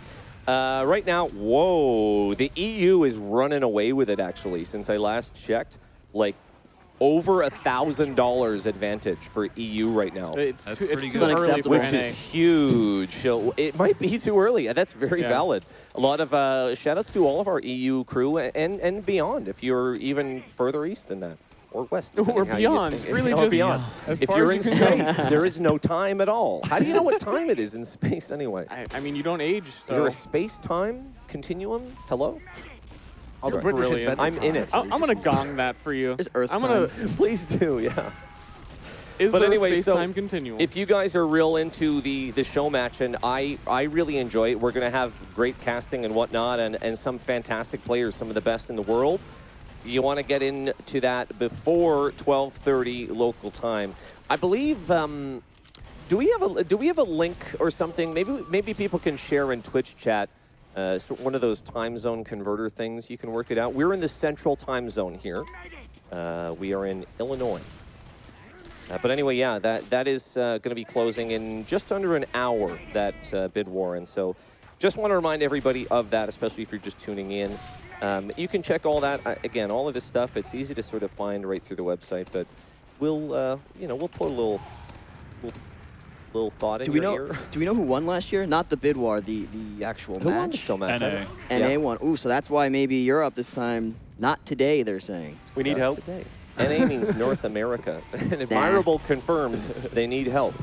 Right now, whoa, the EU is running away with it. Actually, since I last checked, over $1,000 advantage for EU right now. It's too good. early for Which NA. is huge. So it might be too early. That's very valid. A lot of shout-outs to all of our EU crew and beyond, if you're even further east than that. Or west. Or beyond. Really just beyond. as If far you're as in you can go. space, there is no time at all. How do you know what time it is in space anyway? I mean, you don't age, so. Is there a space-time continuum? Hello? All the Brilliant. British invented I'm in time, it. so I'm going to gong that for you. There's Earth I'm going time. to. Please do, yeah. Is But there anyway, a so space-time continuum? if you guys are real into the show match, and I really enjoy it, we're going to have great casting and whatnot, and some fantastic players, some of the best in the world. You want to get into that before 12:30 local time. I believe. Do we have a link or something? Maybe people can share in Twitch chat. One of those time zone converter things. You can work it out. We're in the central time zone here. We are in Illinois. But anyway, yeah, that is going to be closing in just under an hour, that bid war. And so just want to remind everybody of that, especially if you're just tuning in. You can check all that. Again, all of this stuff, it's easy to sort of find right through the website. But we'll put a little thought in your ear. Do we know who won last year? Not the bid war, the actual Who match. won the show match? NA. NA won. Ooh, so that's why maybe you're up this time. Not today, they're saying. We need help. Today. NA means North America. And Admirable confirms they need help.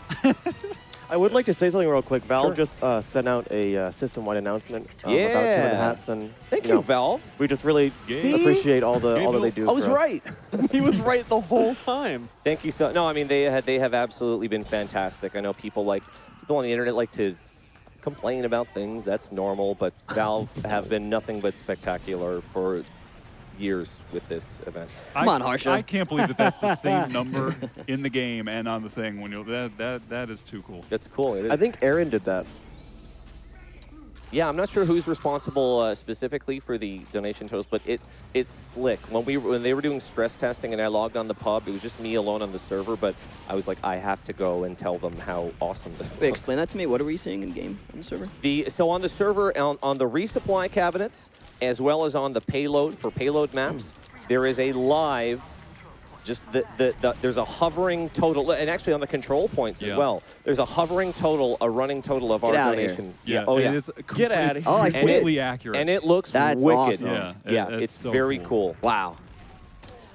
I would like to say something real quick. Valve just sent out a system-wide announcement about Tip of the Hats, and Thank you, Valve. we just really appreciate all that they do. I was for us. right. He was right the whole time. Thank you so. No, I mean they have absolutely been fantastic. I know people on the internet like to complain about things. That's normal, but Valve have been nothing but spectacular for years with this event. Come on, Harsha. I can't believe that's the same number in the game and on the thing. That is too cool. That's cool. It is. I think Aaron did that. Yeah, I'm not sure who's responsible specifically for the donation totals, but it's slick. When they were doing stress testing and I logged on the pub, it was just me alone on the server, but I was like, I have to go and tell them how awesome this Wait, looks. explain that to me. What are we seeing in game on the server? So on the server, on the resupply cabinets, as well as on the payload for payload maps, there is a live. There's a hovering total, and actually on the control points as well. There's a hovering total, a running total of our donation. Yeah. Oh yeah. Get out of here. Oh, I see. Completely accurate. And it looks That's wicked. awesome. Yeah, It's so very cool. cool. Wow.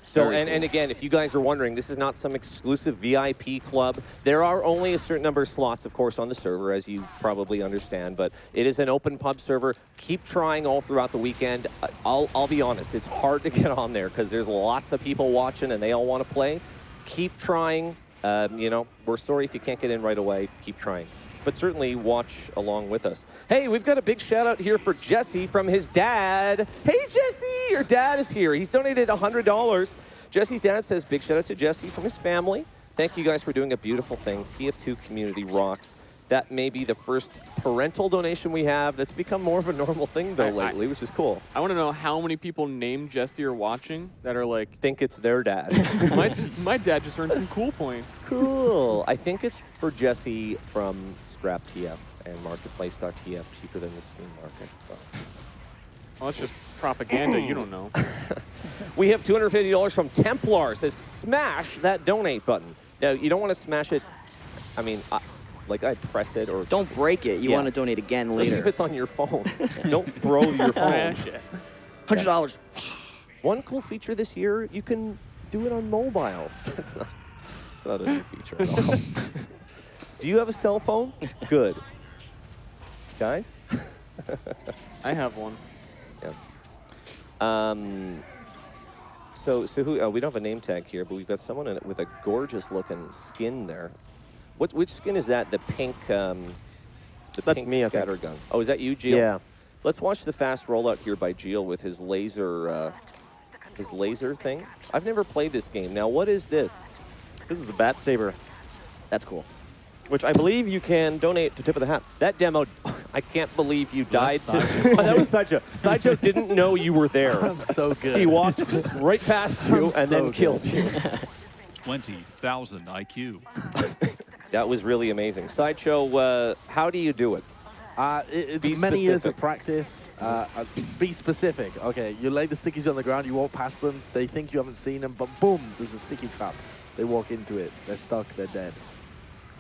So, Very and again, if you guys are wondering, this is not some exclusive VIP club. There are only a certain number of slots, of course, on the server, as you probably understand, but it is an open pub server. Keep trying all throughout the weekend. I'll be honest, it's hard to get on there because there's lots of people watching and they all want to play. Keep trying. We're sorry if you can't get in right away. Keep trying. but certainly watch along with us. Hey, we've got a big shout out here for Jesse from his dad. Hey, Jesse, your dad is here. He's donated $100. Jesse's dad says, big shout out to Jesse from his family. Thank you guys for doing a beautiful thing. TF2 community rocks. That may be the first parental donation we have that's become more of a normal thing, though, lately, which is cool. I want to know how many people named Jesse are watching that are like... Think it's their dad. my dad just earned some cool points. Cool. I think it's for Jesse from Scrap TF and Marketplace.tf, cheaper than the Steam market. So. Well, that's just propaganda. You don't know. We have $250 from Templar. Says, smash that donate button. Now, you don't want to smash it. I mean... like I press it or... Don't break it. You want to donate again later. If it's on your phone. Don't throw your phone. $100. One cool feature this year, you can do it on mobile. That's not a new feature at all. Do you have a cell phone? Good. Guys? I have one. Yeah. So who? We don't have a name tag here, but we've got someone in it with a gorgeous looking skin there. Which skin is that? The pink, That's pink me, I think. scatter gun. Oh, is that you, Gio? Yeah. Let's watch the fast rollout here by Gio with his laser thing. I've never played this game. Now, what is this? This is the Bat Saber, That's cool. which I believe you can donate to Tip of the Hats. That demo, I can't believe you died to. Oh, that was Sideshow. Sideshow didn't know you were there. I'm so good. He walked right past you and then killed you. 20,000 IQ. That was really amazing. Sideshow, how do you do it? It's many years of practice. Be specific. Okay, you lay the stickies on the ground, you walk past them, they think you haven't seen them, but boom, there's a sticky trap. They walk into it, they're stuck, they're dead.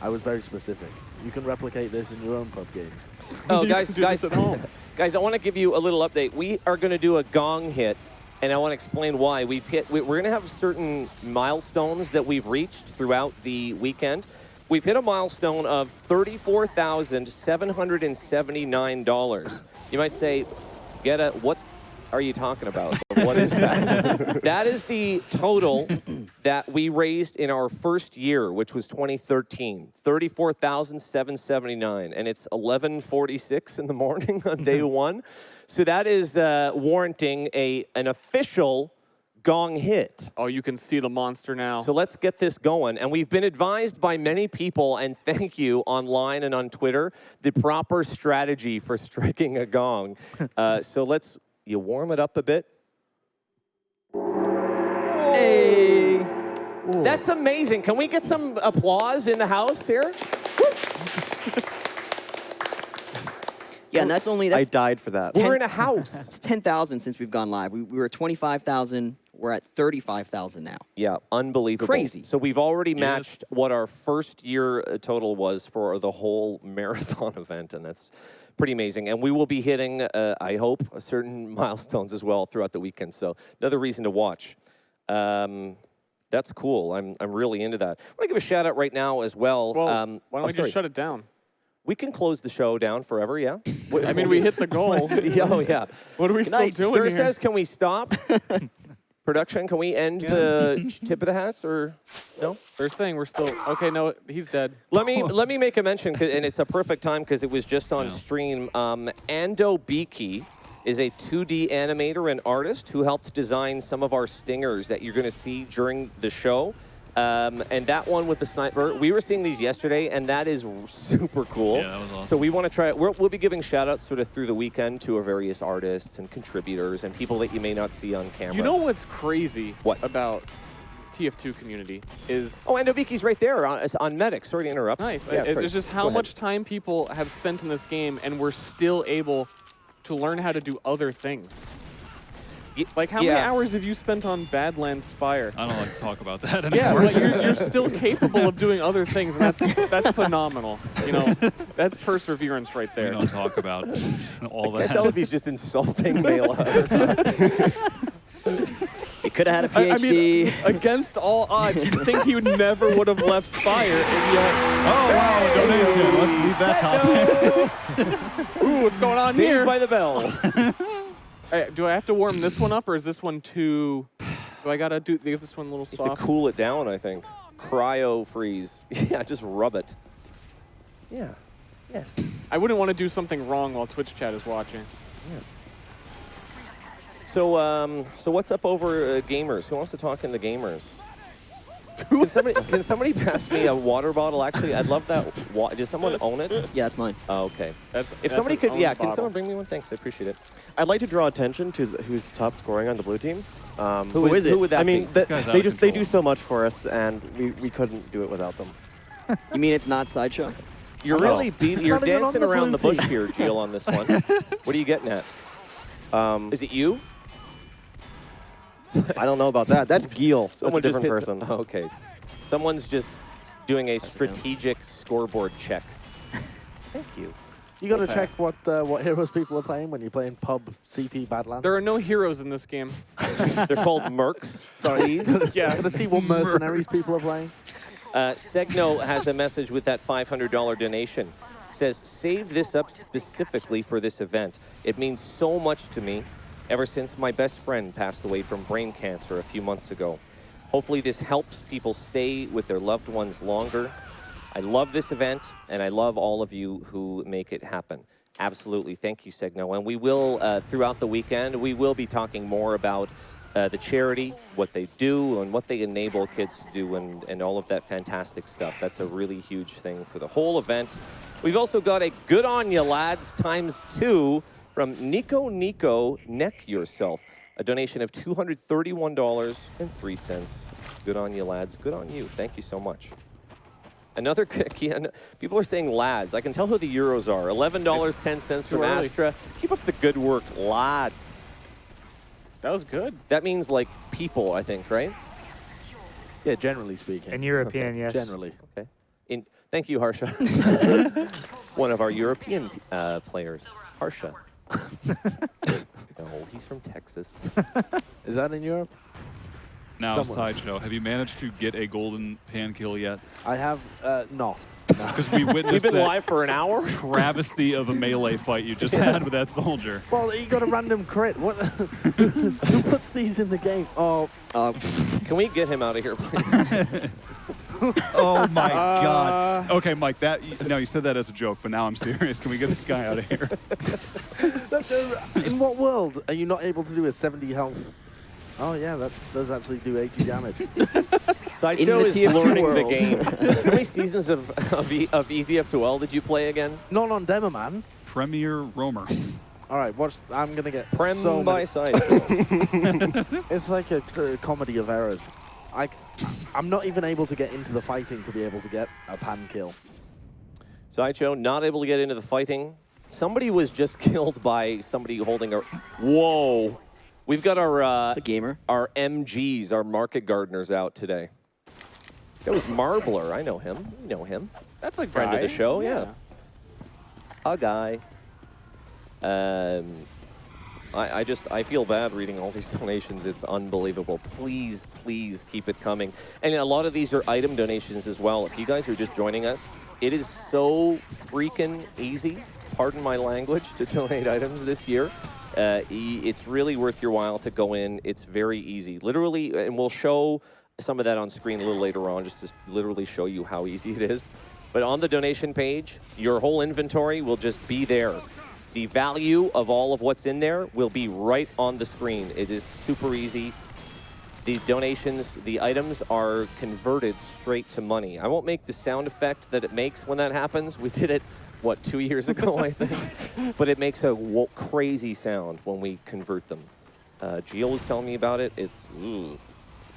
I was very specific. You can replicate this in your own pub games. Oh, guys, at home. Guys, I want to give you a little update. We are going to do a gong hit, and I want to explain why. We're going to have certain milestones that we've reached throughout the weekend. We've hit a milestone of $34,779. You might say, what are you talking about? What is that? That is the total that we raised in our first year, which was 2013. $34,779, and it's 11:46 in the morning on day one. So that is warranting an official gong hit. Oh, you can see the monster now. So let's get this going. And we've been advised by many people, and thank you online and on Twitter, the proper strategy for striking a gong. So you warm it up a bit. Hey! Ooh. That's amazing. Can we get some applause in the house here? Yeah, and that's I died for that. We're in a house. 10,000 since we've gone live. We were at 25,000. We're at 35,000 now. Yeah, unbelievable. Crazy. So we've already matched what our first year total was for the whole marathon event, and that's pretty amazing. And we will be hitting, I hope, certain milestones as well throughout the weekend. So another reason to watch. That's cool. I'm really into that. I want to give a shout out right now as well. Well, why don't we just shut it down? We can close the show down forever, yeah? I mean, we hit the goal. Oh, yeah. What are we still doing Stir here? says, can we stop? Production, can we end the tip of the hats, or no? They're saying we're still... Okay, no, he's dead. Let me make a mention, and it's a perfect time because it was just on stream. Ando Beaky is a 2D animator and artist who helped design some of our stingers that you're going to see during the show. And that one with the sniper, we were seeing these yesterday, and that is super cool. Yeah, that was awesome. So we want to try it. We'll be giving shout-outs sort of through the weekend to our various artists and contributors and people that you may not see on camera. You know what's crazy What? about TF2 community is... Oh, Ando Beaky's right there on Medic. Sorry to interrupt. Nice. Yeah, sorry. It's just how much time people have spent in this game, and we're still able to learn how to do other things. Like, how many hours have you spent on Badlands Spire? I don't like to talk about that anymore. Yeah, but you're still capable of doing other things, and that's phenomenal. You know, that's perseverance right there. We don't talk about all I that. can't tell if he's just insulting Mela. He could have had a PhD. I mean, against all odds, you'd think he never would have left Spire, and yet... Oh, wow, donation. Let's leave that topic. Ooh, what's going on Saved here? by the bell. Hey, do I have to warm this one up, or is this one too... Do I got to give this one a little You have soft? to cool it down, I think. Cryo freeze. Yeah, just rub it. Yeah. Yes. I wouldn't want to do something wrong while Twitch chat is watching. So, so what's up over gamers? Who wants to talk in the gamers? Can somebody pass me a water bottle? Actually, I'd love that. Does someone own it? Yeah, it's mine. Oh, okay. That's Somebody an could, owned yeah. Can bottle. someone bring me one? Thanks, I appreciate it. I'd like to draw attention to who's top scoring on the blue team. Who is it? Who would that I mean, be? This guy's out they of do control. so much for us, and we couldn't do it without them. You mean it's not Sideshow? You're really you're Not even on dancing the around the blue bush team. here, Gio, on this one. What are you getting at? Is it you? I don't know about that. That's Gil. That's a Someone just different hit- person. Oh, okay. Someone's just doing a strategic scoreboard check. Thank you. You got to Pass. check what heroes people are playing when you're playing pub CP Badlands. There are no heroes in this game. They're called mercs. Please. Yeah. Got to see what mercenaries people are playing. Segno has a message with that $500 donation. Says, save this up specifically for this event. It means so much to me ever since my best friend passed away from brain cancer a few months ago. Hopefully this helps people stay with their loved ones longer. I love this event, and I love all of you who make it happen. Absolutely. Thank you, Segno. And we will, throughout the weekend, we will be talking more about the charity, what they do, and what they enable kids to do, and all of that fantastic stuff. That's a really huge thing for the whole event. We've also got a good on you, lads, ×2 from Nico Neck Yourself. A donation of $231.03. Good on you, lads. Good on you. Thank you so much. Another people are saying lads. I can tell who the Euros are. $11.10 from early. Astra. Keep up the good work, lads. That was good. That means like people, I think, right? Yeah, generally speaking. In European, yes. Generally. Okay. Thank you, Harsha. One of our European players, Harsha. No, he's from Texas. Is that in Europe? Now, Someone's. Sideshow, have you managed to get a golden pan kill yet? I have not. Because we We've witnessed been that live for an hour. travesty of a melee fight you just had with that soldier. Well, he got a random crit. What? Who puts these in the game? Oh, Can we get him out of here, please? Oh my God. Okay, Mike, now you said that as a joke, but now I'm serious. Can we get this guy out of here? in what world are you not able to do a 70 health? Oh yeah, that does actually do 80 damage. Sideshow the is TF2 learning the world. game. How many seasons of EDF2L did you play again? Not on Demo Man. Premier Roamer. All right, watch. I'm gonna get Prem so by many. Sideshow. It's like a comedy of errors. I'm not even able to get into the fighting to be able to get a pan kill. Sideshow, not able to get into the fighting. Somebody was just killed by somebody holding a... Whoa. We've got our It's a gamer. our MGs, our market gardeners out today. That was Marbler. I know him. You know him. That's a Friend guy. of the show, yeah. A guy. I feel bad reading all these donations. It's unbelievable. Please, please keep it coming. And a lot of these are item donations as well. If you guys are just joining us, it is so freaking easy, pardon my language, to donate items this year. It's really worth your while to go in. It's very easy. Literally, and we'll show some of that on screen a little later on, just to literally show you how easy it is. But on the donation page, your whole inventory will just be there. The value of all of what's in there will be right on the screen. It is super easy. The donations, the items are converted straight to money. I won't make the sound effect that it makes when that happens. We did it, what, 2 years ago, I think? But it makes a crazy sound when we convert them. Gio was telling me about it. It's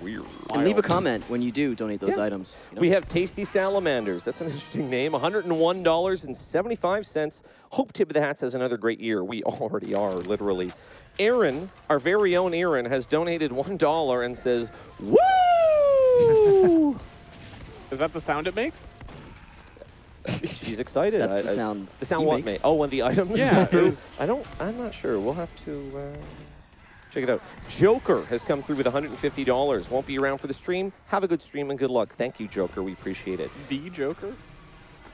weird. And leave a comment when you do donate those items. You know? We have Tasty Salamanders. That's an interesting name. $101.75. Hope Tip of the Hats has another great year. We already are, literally. Aaron, our very own Aaron, has donated $1 and says, woo! Is that the sound it makes? She's excited. That's the sound. The sound he what, makes. mate? Oh, when the items Yeah. come through? I'm not sure. We'll have to check it out. Joker has come through with $150. Won't be around for the stream. Have a good stream and good luck. Thank you, Joker. We appreciate it. The Joker?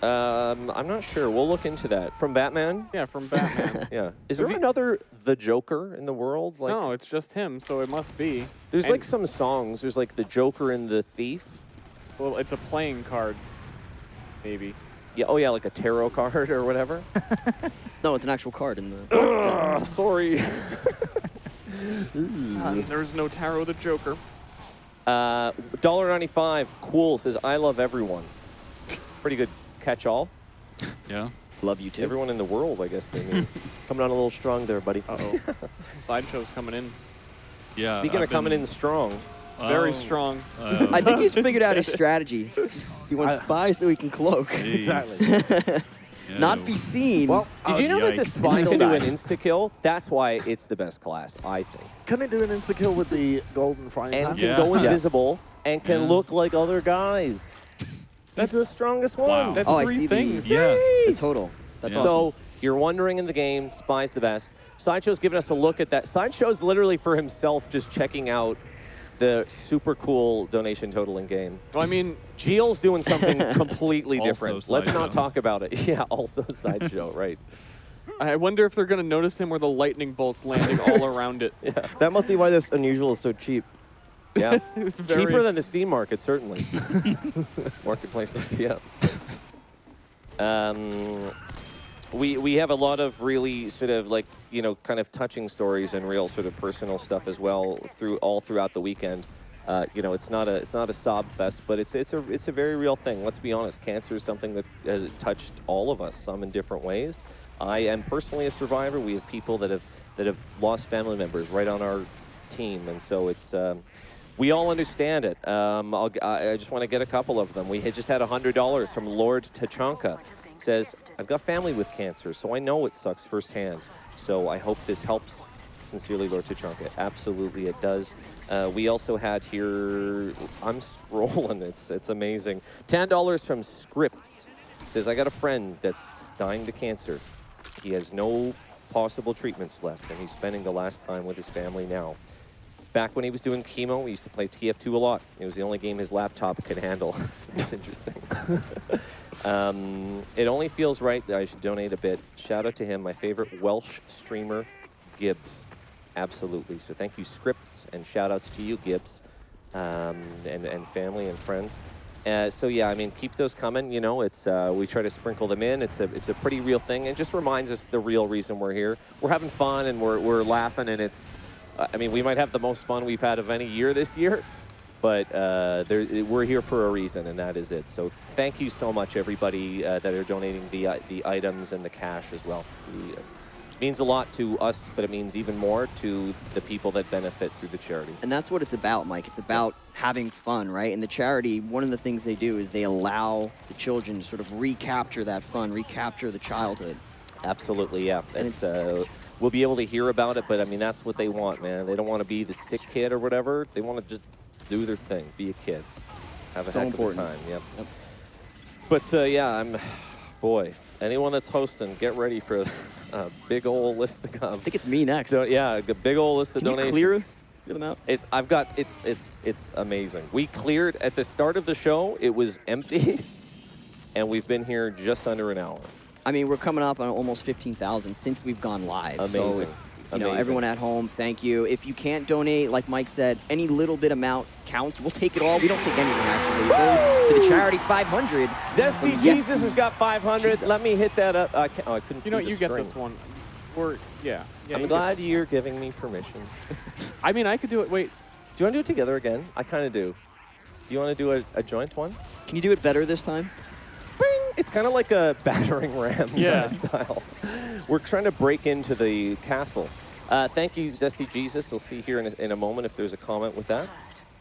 I'm not sure. We'll look into that. From Batman? Yeah, from Batman. Yeah. Is there another The Joker in the world? Like, No, it's just him, so it must be. there's And- like some songs. There's like The Joker and the Thief. Well, it's a playing card, maybe. Yeah. Oh yeah, like a tarot card or whatever. No, it's an actual card in the. Sorry. There's no tarot the Joker. $1.95. Cool says, I love everyone. Pretty good catch-all. Yeah. Love you too. Everyone in the world, I guess they mean. Coming on a little strong there, buddy. Uh-oh. Sideshow's coming in. Yeah. Speaking of coming in strong. Very strong. I think he's figured out his strategy. He wants spies so he can cloak. Exactly. Not be seen. Well, Did you know that the yikes. spy can do an insta-kill? That's why it's the best class, I think. can it do an insta-kill with the golden frying And pan? can Yeah. go Yes. invisible and can Yeah. look like other guys. That's the strongest one. Wow. That's Oh, I 3 see things. Yeah. the total. That's Yeah. awesome. So you're wondering in the game, Spy's the best. Sideshow's giving us a look at that. Sideshow's literally for himself just checking out the super cool donation total in game. Well, I mean, Geel's doing something completely Also different. Let's not Sideshow. talk about it. Yeah, also Sideshow, right. I wonder if they're going to notice him where the lightning bolts landing all around it. That must be why this unusual is so cheap. Yeah. Very- Cheaper than the Steam market, certainly. Marketplace, yeah. We have a lot of really sort of like, you know, kind of touching stories and real sort of personal stuff as well throughout the weekend. You know, it's not a sob fest, but it's a very real thing. Let's be honest. Cancer is something that has touched all of us, some in different ways. I am personally a survivor. We have people that have lost family members right on our team, and so it's we all understand it. I just want to get a couple of them. We had just had $100 from Lord Tachanka. Says, I've got family with cancer, so I know it sucks firsthand. So I hope this helps. Sincerely, Lord Tachanka. Absolutely, it does. We also had here, I'm scrolling, it's amazing. $10 from Scripts. Says, I got a friend that's dying to cancer. He has no possible treatments left, and he's spending the last time with his family now. Back when he was doing chemo, we used to play TF2 a lot. It was the only game his laptop could handle. It's interesting. It only feels right that I should donate a bit. Shout out to him, my favorite Welsh streamer, Gibbs. Absolutely. So thank you, Scripts, and shout outs to you, Gibbs, and family and friends. So yeah, I mean, keep those coming. You know, it's we try to sprinkle them in. It's a pretty real thing, and just reminds us the real reason we're here. We're having fun and we're laughing, and it's. I mean, we might have the most fun we've had of any year this year, but we're here for a reason, and that is it. So thank you so much, everybody that are donating the items and the cash as well. It means a lot to us, but it means even more to the people that benefit through the charity. And that's what it's about, Mike. It's about having fun, right? And the charity, one of the things they do is they allow the children to sort of recapture that fun, recapture the childhood. Absolutely, yeah. We'll be able to hear about it, but I mean, that's what they want, man. They don't want to be the sick kid or whatever. They want to just do their thing, be a kid, have a So heck important. of a time. Yep. Yep. But yeah, boy, anyone that's hosting, get ready for a big old list of I think it's me next. yeah, a big old list of Can you donations. clear them out? It's amazing. We cleared at the start of the show. It was empty, and we've been here just under an hour. I mean, we're coming up on almost 15,000 since we've gone live. Amazing. So it's, you know, Amazing. everyone at home, thank you. If you can't donate, like Mike said, any little bit amount counts. We'll take it all. We don't take anything, actually. It goes to the charity 500. Zesty Yes. Jesus has got 500. Let me hit that up. I couldn't see you know, the you get screen. this one. Yeah. I'm you glad get you're giving me permission. this. I mean, I could do it. Wait. Do you want to do it together again? I kind of do. Do you want to do a joint one? Can you do it better this time? Bing! It's kind of like a battering ram Yeah. style. We're trying to break into the castle. Thank you, Zesty Jesus. We'll see here in a moment if there's a comment with that.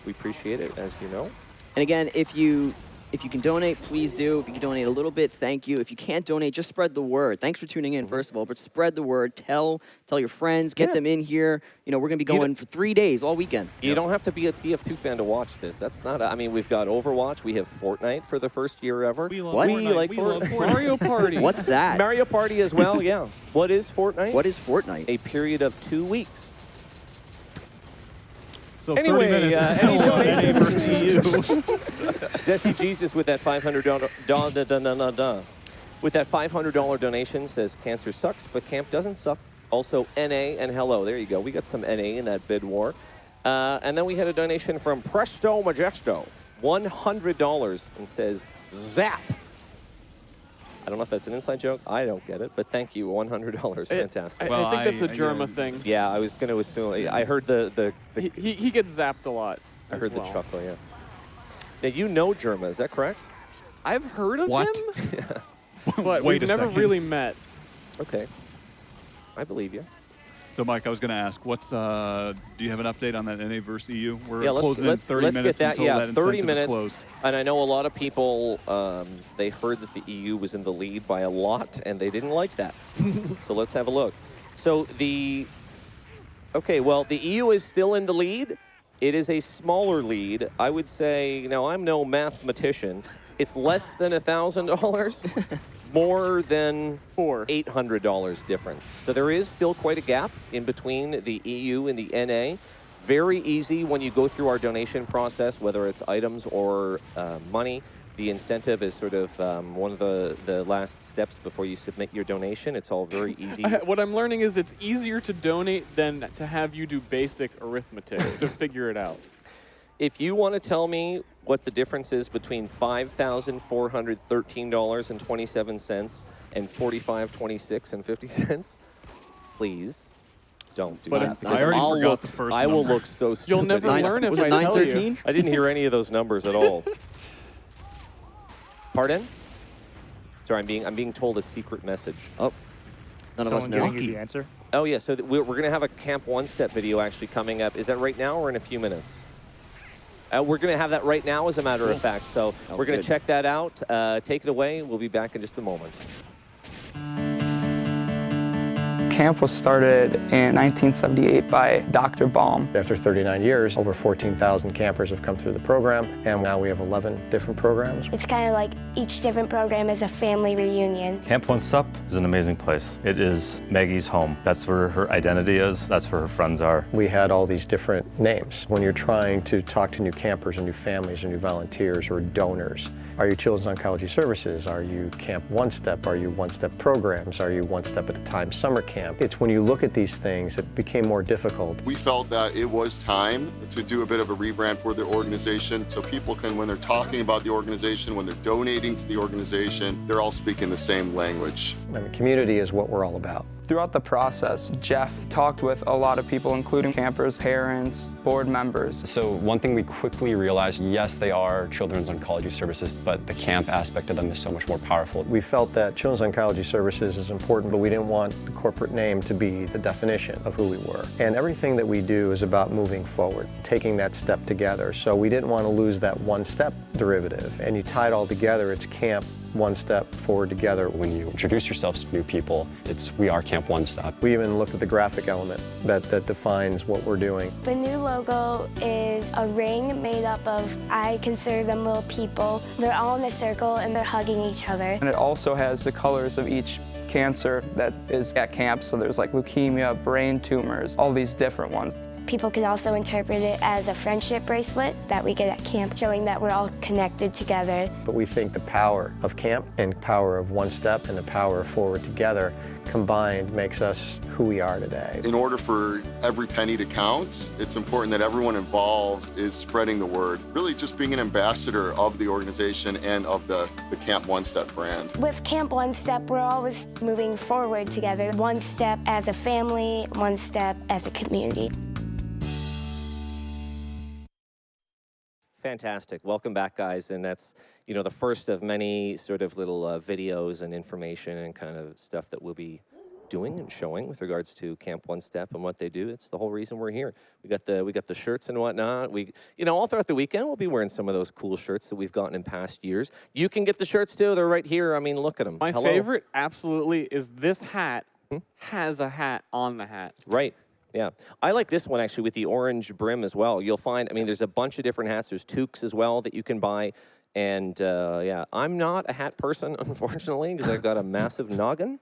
We appreciate it, as you know. And again, if you can donate, please do. If you can donate a little bit, thank you. If you can't donate, just spread the word. Thanks for tuning in, first of all, but spread the word. Tell your friends, get them in here. You know, we're going to be going for 3 days, all weekend. You don't have to be a TF2 fan to watch this. That's not. I mean, we've got Overwatch. We have Fortnite for the first year ever. We love What? We Fortnite. like We love Fortnite. Fortnite. Mario Party. What's that? Mario Party as well. Yeah. What is Fortnite? What is Fortnite? A period of 2 weeks. So Anyway, 30 minutes. any NA donations? versus EU. Zesty Jesus with that $500 with that $500 donation says cancer sucks, but camp doesn't suck. Also NA and hello. There you go. We got some NA in that bid war. And then we had a donation from Presto Majesto, $100, and says zap. don't know if that's an inside joke. I don't get it, but thank you, $100. Fantastic. I think that's a Germa thing. Yeah, I was going to assume. I heard the he gets zapped a lot. I heard the chuckle, yeah. Now, you know Germa, is that correct? I've heard of What? him, but we've never really met. Okay. I believe you. So, Mike, I was going to ask, what's do you have an update on that NA versus EU? We're Yeah, closing in 30 minutes get that. until that 30 incentive is minutes. closed. And I know a lot of people, they heard that the EU was in the lead by a lot, and they didn't like that. So let's have a look. So the EU is still in the lead. It is a smaller lead. I would say, now I'm no mathematician, it's less than $1,000. More than $800 difference. So there is still quite a gap in between the EU and the NA. Very easy when you go through our donation process, whether it's items or money. The incentive is sort of one of the last steps before you submit your donation. It's all very easy. What I'm learning is it's easier to donate than to have you do basic arithmetic to figure it out. If you want to tell me what the difference is between $5,413.27 and $45.26.50, please don't do that. I already forgot the first I will number. look so stupid. You'll never learn if was I it tell you. 913? I didn't hear any of those numbers at all. Pardon? Sorry, I'm being told a secret message. Oh, none of us Someone know. giving you the answer? Oh yeah, so we're going to have a Camp One Step video actually coming up. Is that right now or in a few minutes? We're going to have that right now, as a matter of fact. So we're going to check that out. Take it away. We'll be back in just a moment. Camp was started in 1978 by Dr. Baum. After 39 years, over 14,000 campers have come through the program, and now we have 11 different programs. It's kind of like each different program is a family reunion. Camp One Step is an amazing place. It is Maggie's home. That's where her identity is. That's where her friends are. We had all these different names. When you're trying to talk to new campers or new families or new volunteers or donors, are you Children's Oncology Services? Are you Camp One Step? Are you One Step Programs? Are you One Step at a Time Summer Camp? It's when you look at these things, it became more difficult. We felt that it was time to do a bit of a rebrand for the organization so people can, when they're talking about the organization, when they're donating to the organization, they're all speaking the same language. I mean, community is what we're all about. Throughout the process, Jeff talked with a lot of people, including campers, parents, board members. So one thing we quickly realized, yes, they are Children's Oncology Services, but the camp aspect of them is so much more powerful. We felt that Children's Oncology Services is important, but we didn't want the corporate name to be the definition of who we were. And everything that we do is about moving forward, taking that step together. So we didn't want to lose that one step derivative. And you tie it all together, it's Camp One Step Forward Together. When you introduce yourselves to new people, we are Camp One Step. We even looked at the graphic element that defines what we're doing. The new logo is a ring made up of, I consider them little people. They're all in a circle and they're hugging each other. And it also has the colors of each cancer that is at camp. So there's like leukemia, brain tumors, all these different ones. People can also interpret it as a friendship bracelet that we get at camp, showing that we're all connected together. But we think the power of camp and power of One Step and the power of Forward Together combined makes us who we are today. In order for every penny to count, it's important that everyone involved is spreading the word, really just being an ambassador of the organization and of the Camp One Step brand. With Camp One Step, we're always moving forward together. One step as a family, one step as a community. Fantastic. Welcome back, guys. And that's, the first of many sort of little videos and information and kind of stuff that we'll be doing and showing with regards to Camp One Step and what they do. It's the whole reason we're here. We got the shirts and whatnot. All throughout the weekend, we'll be wearing some of those cool shirts that we've gotten in past years. You can get the shirts too. They're right here. I mean, look at them. My favorite, absolutely, is this hat has a hat on the hat. Right. Yeah, I like this one actually with the orange brim as well. You'll find, there's a bunch of different hats. There's toques as well that you can buy. And yeah, I'm not a hat person, unfortunately, because I've got a massive noggin.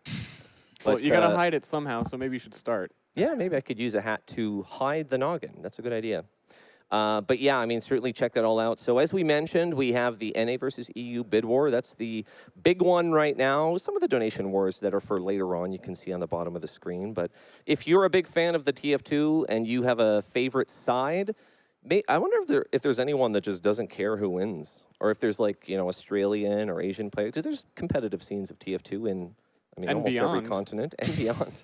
Well, But you got to hide it somehow, so maybe you should start. Yeah, maybe I could use a hat to hide the noggin. That's a good idea. But yeah, certainly check that all out. So as we mentioned, we have the NA versus EU bid war. That's the big one right now. Some of the donation wars that are for later on, you can see on the bottom of the screen. But if you're a big fan of the TF2 and you have a favorite side, I wonder if there's anyone that just doesn't care who wins, or if there's like Australian or Asian players. Because there's competitive scenes of TF2 in almost every continent and beyond.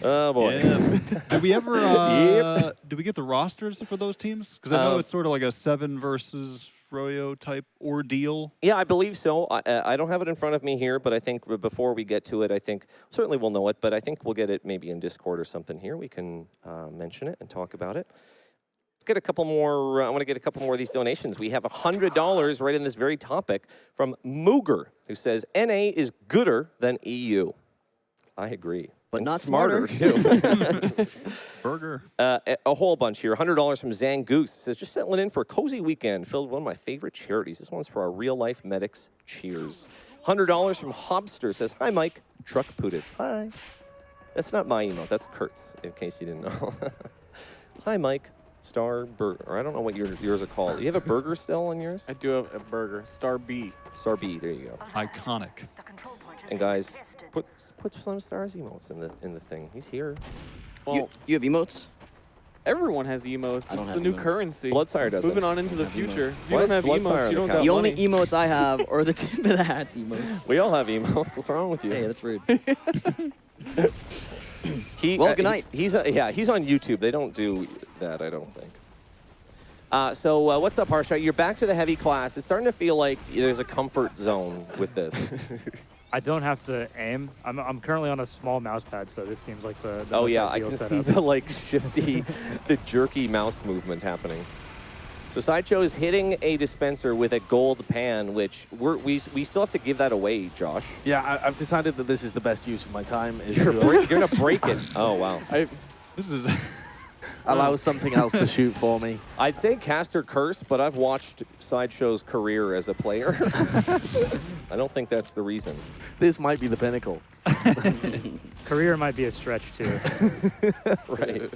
Oh boy! Yeah. Did we ever? Did we get the rosters for those teams? Because I know it's sort of like a 7 versus Froyo type ordeal. Yeah, I believe so. I don't have it in front of me here, but I think before we get to it, I think certainly we'll know it. But I think we'll get it maybe in Discord or something here. We can mention it and talk about it. Let's get a couple more. I want to get a couple more of these donations. We have $100 right in this very topic from Mooger, who says NA is gooder than EU. I agree. But and not smarter, too. Burger. A whole bunch here. $100 from Zangoose. Says, just settling in for a cozy weekend filled with one of my favorite charities. This one's for our real-life medics. Cheers. $100 from Hobster. Says, hi, Mike. Truck Pootis. Hi. That's not my email. That's Kurt's, in case you didn't know. Hi, Mike. Star Burger. Or I don't know what yours are called. Do you have a burger still on yours? I do have a burger. Star B. Star B. There you go. Iconic. And guys, put some Stars emotes in the thing. He's here. Well, you have emotes? Everyone has emotes. It's the new currency. Bloodfire does. Moving on into the future. If you Why don't is have Bloodfire emotes, you don't got The only money. emotes I have are the tip of the hats emotes. We all have emotes. What's wrong with you? Hey, that's rude. Well, good night. He's on YouTube. They don't do that, I don't think. So what's up, Harsha? You're back to the heavy class. It's starting to feel like there's a comfort zone with this. I don't have to aim. I'm currently on a small mouse pad, so this seems like the Oh most yeah, I ideal can see setup. the like shifty, the jerky mouse movement happening. So Sideshow is hitting a dispenser with a gold pan, which we still have to give that away, Josh. Yeah, I've decided that this is the best use of my time. Is You're gonna break it. Oh wow. This is allow something else to shoot for me. I'd say cast or curse, but I've watched Sideshow's career as a player. I don't think that's the reason. This might be the pinnacle. Career might be a stretch too. Right.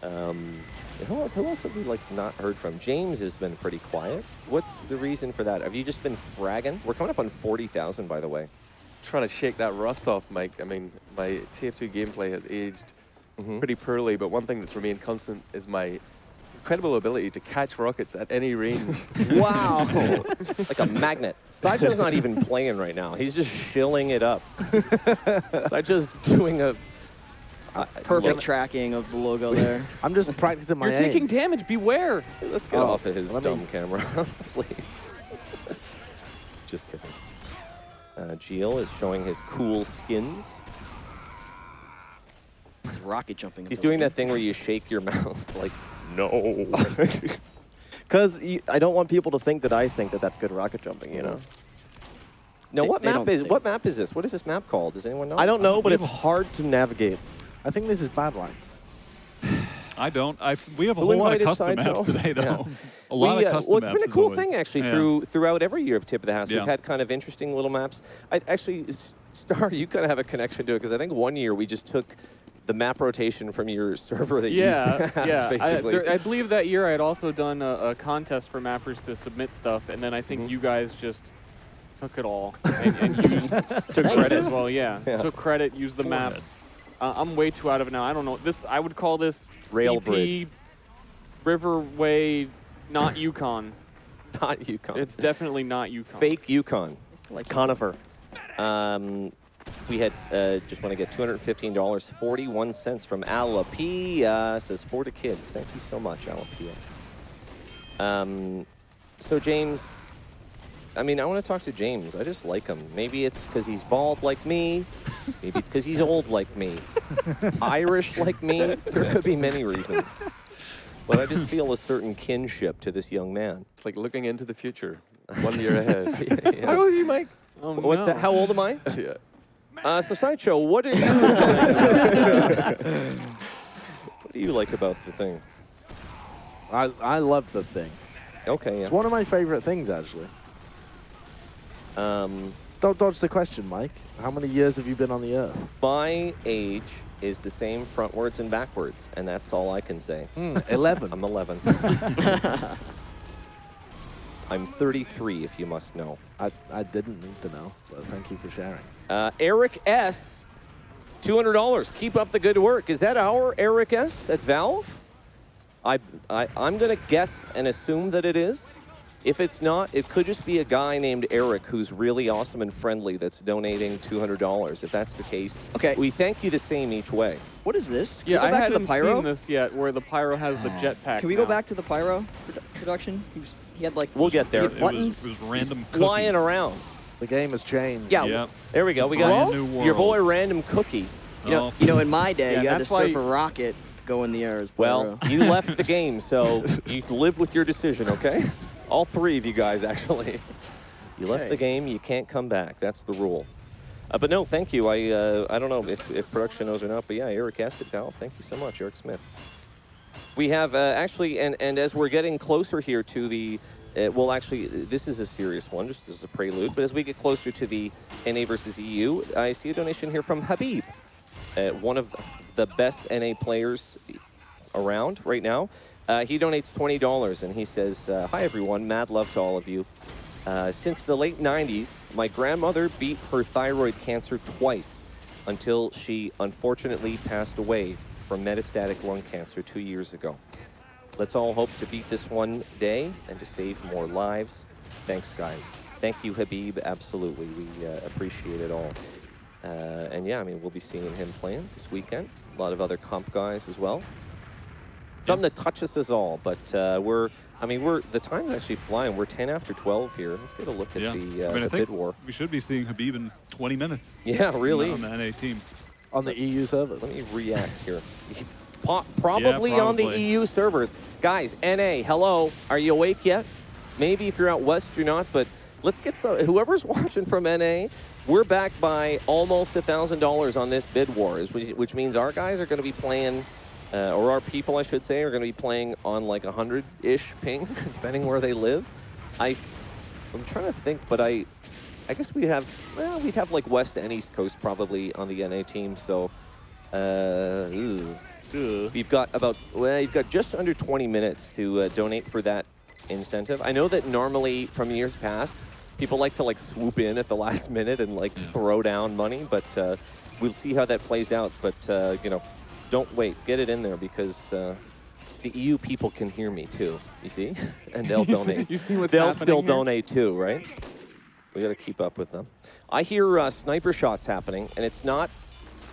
Who else have we not heard from? James has been pretty quiet. What's the reason for that? Have you just been fragging? We're coming up on 40,000, by the way. Trying to shake that rust off, Mike. I mean, my TF2 gameplay has aged pretty poorly, but one thing that's remained constant is my incredible ability to catch rockets at any range. Wow. Like a magnet. Sideshow's not even playing right now. He's just shilling it up. Sideshow's doing a perfect tracking of the logo there. I'm just practicing my You're taking damage. Beware. Let's get off of his dumb camera, please. Just kidding. Geel is showing his cool skins. It's rocket jumping. He's doing that thing where you shake your mouth like, no. Because I don't want people to think that I think that that's good rocket jumping, you know? No, what map is this? What is this map called? Does anyone know? I don't know, but it's hard to navigate. I think this is Badlands. I don't. We have a Who whole lot of invited custom Sideshow? maps today, though. Yeah. A lot of custom well, it's maps. been a cool thing, actually, throughout every year of Tip of the House. Yeah. We've had kind of interesting little maps. Actually, Star, you kind of have a connection to it, because I think one year we just took the map rotation from your server that you used to have, basically. I believe that year I had also done a contest for mappers to submit stuff, and then I think you guys just took it all and used Took credit as well. Yeah, took credit, used the maps. I'm way too out of it now. I don't know. I would call this Rail CP bridge. Riverway, not Yukon. Not Yukon. It's definitely not Yukon. Fake Yukon. Like conifer. We had just want to get $215.41 from Alapia. Says for the kids. Thank you so much, Alapia. So James, I mean, I want to talk to James. I just like him. Maybe it's because he's bald like me. Maybe it's because he's old like me. Irish like me. There could be many reasons. But I just feel a certain kinship to this young man. It's like looking into the future, 1 year ahead. Yeah. How old are you, Mike? Oh, What's that? How old am I? Yeah. So Sideshow, what do you like about the thing? I love the thing. Okay, yeah. It's one of my favorite things, actually. Don't dodge the question, Mike. How many years have you been on the Earth? My age is the same frontwards and backwards, and that's all I can say. 11. I'm 11. I'm 33, if you must know. I didn't need to know, but thank you for sharing. Eric S., $200. Keep up the good work. Is that our Eric S. at Valve? I'm going to guess and assume that it is. If it's not, it could just be a guy named Eric who's really awesome and friendly that's donating $200. If that's the case, okay, we thank you the same each way. What is this? Can Yeah, we go I back hadn't to the pyro? seen this yet, where the pyro has the jetpack. Can we go back to the pyro production? He had like we'll get there. Buttons. It was random flying around. The game has changed. Yeah. There we go. We got your boy Random Cookie. You know, in my day, you had to surf a rocket, go in the air as pyro. Well, you left the game, so you live with your decision, okay? All three of you guys, actually. You left the game, you can't come back. That's the rule. But no, thank you. I don't know if production knows or not, but yeah, Eric Gasket, pal. Thank you so much, Eric Smith. We have actually, and as we're getting closer here to the, well, actually, this is a serious one, just as a prelude, but as we get closer to the NA versus EU, I see a donation here from Habib, one of the best NA players around right now. He donates $20, and he says, hi, everyone. Mad love to all of you. Since the late 90s, my grandmother beat her thyroid cancer twice until she unfortunately passed away from metastatic lung cancer 2 years ago. Let's all hope to beat this one day and to save more lives. Thanks, guys. Thank you, Habib. Absolutely. We appreciate it all. And yeah, I mean, we'll be seeing him playing this weekend. A lot of other comp guys as well. Something that touches us all, but the time's actually flying. We're 10 after 12 here. Let's get a look at the bid war. We should be seeing Habib in 20 minutes. Yeah, really. On the NA team. On the EU servers. Let me react here. Probably on the EU servers. Guys, NA, hello. Are you awake yet? Maybe if you're out west, you're not, but let's get some. Whoever's watching from NA, we're back by almost $1,000 on this bid war, which means our guys are going to be playing. Or our people, I should say, are going to be playing on like 100-ish ping, depending where they live. I'm trying to think, but I guess we'd have like West and East Coast probably on the NA team. So you've got just under 20 minutes to donate for that incentive. I know that normally from years past, people like to like swoop in at the last minute and like throw down money, but we'll see how that plays out. But you know. Don't wait. Get it in there because the EU people can hear me too. You see, and they'll donate. You see what's they'll happening still here? donate too, right? We got to keep up with them. I hear sniper shots happening, and it's not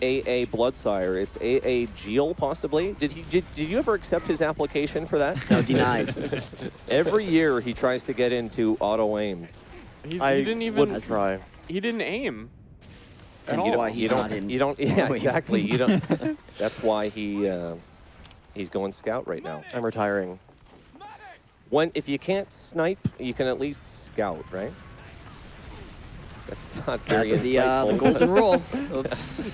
AA Bloodsire. It's AA Geel possibly. Did you ever accept his application for that? No, denies. Every year he tries to get into auto aim. He didn't even try. He didn't aim. That's why he's not in. You don't. Yeah, exactly. You don't. That's why he's going scout right now. I'm retiring. If you can't snipe, you can at least scout, right? That's not very insightful. The golden rule.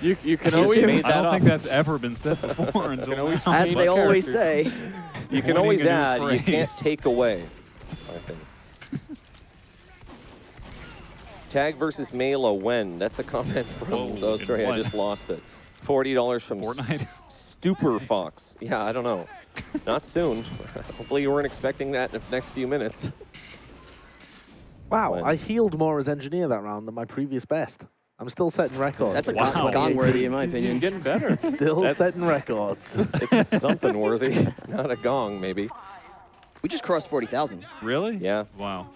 You can always. I don't think that's ever been said before. As they always say. You can always add. You can't take away. I think. Tag versus Mela when? That's a comment from. Oh, sorry, I just lost it. $40 from Fortnite. Stupor Fox. Yeah, I don't know. Not soon. Hopefully you weren't expecting that in the next few minutes. Wow, When? I healed more as engineer that round than my previous best. I'm still setting records. That's gong worthy in my opinion. He's getting better. Still setting records. It's something worthy, not a gong maybe. We just crossed 40,000. Really? Yeah. Wow.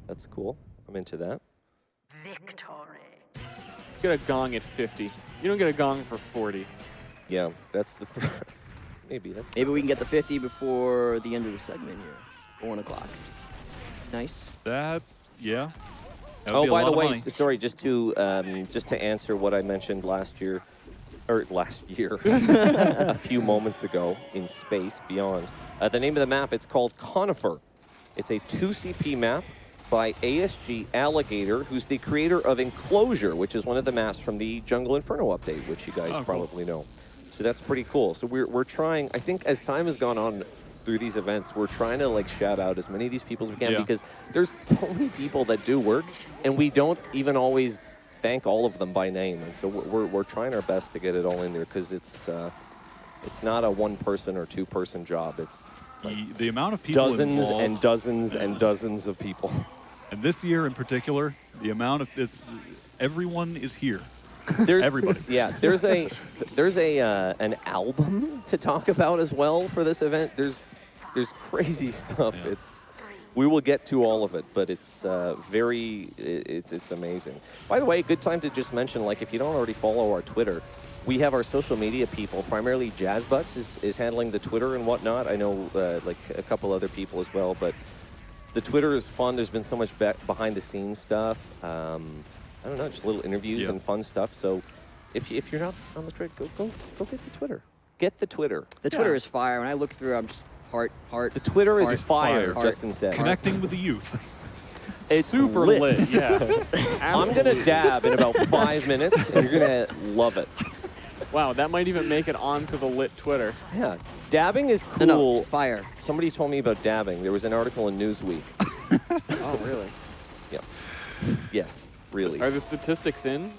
That's cool. I'm into that. You get a gong at 50. You don't get a gong for 40. Yeah, that's the maybe that's. Maybe we can get the 50 before the end of the segment here. 1 o'clock. Nice. That, yeah. That would Oh, be a by lot the of way, money. sorry, just to answer what I mentioned last year, a few moments ago in Space Beyond. The name of the map, it's called Conifer. It's a 2CP map by ASG Alligator, who's the creator of Enclosure, which is one of the maps from the Jungle Inferno update, which you guys probably know. So that's pretty cool. So we're trying, I think as time has gone on through these events, we're trying to like shout out as many of these people as we can because there's so many people that do work and we don't even always thank all of them by name. And so we're trying our best to get it all in there because it's not a one-person or two-person job. It's like the amount of people dozens involved, and dozens and dozens of people. And this year in particular, the amount of everyone is here. Everybody. Yeah, there's an album to talk about as well for this event. There's crazy stuff. Yeah. We will get to all of it, but it's it's amazing. By the way, good time to just mention, like, if you don't already follow our Twitter, we have our social media people, primarily JazzButts is handling the Twitter and whatnot. I know like a couple other people as well, but the Twitter is fun. There's been so much behind the scenes stuff. I don't know, just little interviews and fun stuff. So if you're not on the Twitter, go get the Twitter. Get the Twitter. The Twitter is fire. When I look through, I'm just heart. The Twitter is heart, fire, heart. Justin said. Connecting with the youth. It's Super lit, yeah. I'm going to dab in about 5 minutes, and you're going to love it. Wow, that might even make it onto the lit Twitter. Yeah. Dabbing is cool. No, it's fire. Somebody told me about dabbing. There was an article in Newsweek. Oh, really? Yeah. Yes, really. Are the statistics in?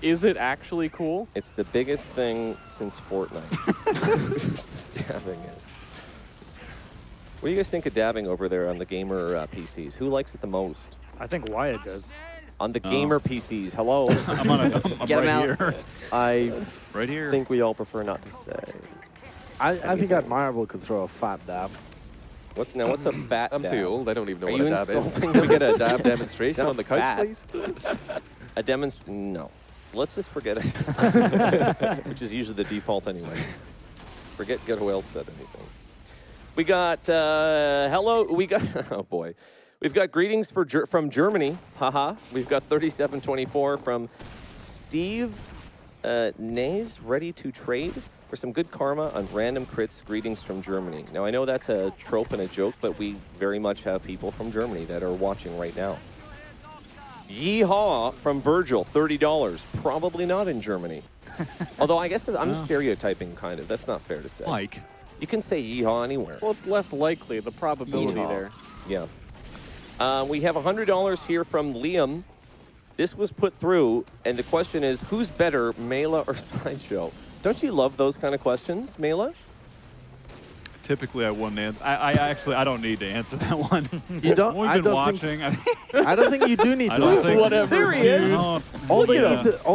Is it actually cool? It's the biggest thing since Fortnite. Dabbing is. What do you guys think of dabbing over there on the gamer PCs? Who likes it the most? I think Wyatt does. On the gamer PCs, hello. I'm Get him right out. here. I Right here. think we all prefer not to say. I think Admirable could throw a fat dab. What's a fat I'm dab? too old. I don't even know Are what a you dab is. insulting Can we me? get a dab demonstration Not on the couch, fat. please? A demonstration? No. Let's just forget it. Which is usually the default anyway. Get who else said anything. We got, hello, we got, oh boy. We've got greetings from Germany, haha. We've got 3724 from Steve Nays, ready to trade for some good karma on random crits, greetings from Germany. Now, I know that's a trope and a joke, but we very much have people from Germany that are watching right now. Yeehaw from Virgil, $30. Probably not in Germany. Although I guess I'm stereotyping, kind of. That's not fair to say. Mike. You can say yeehaw anywhere. Well, it's less likely, the probability Yeehaw. there. Yeah. We have $100 here from Liam. This was put through, and the question is, who's better, Mela or Sideshow? Don't you love those kind of questions, Mela? Typically, I wouldn't answer. I don't need to answer that one. You don't? We've I been don't watching. I don't think you do need I to don't answer. think- Whatever. There he is. No. All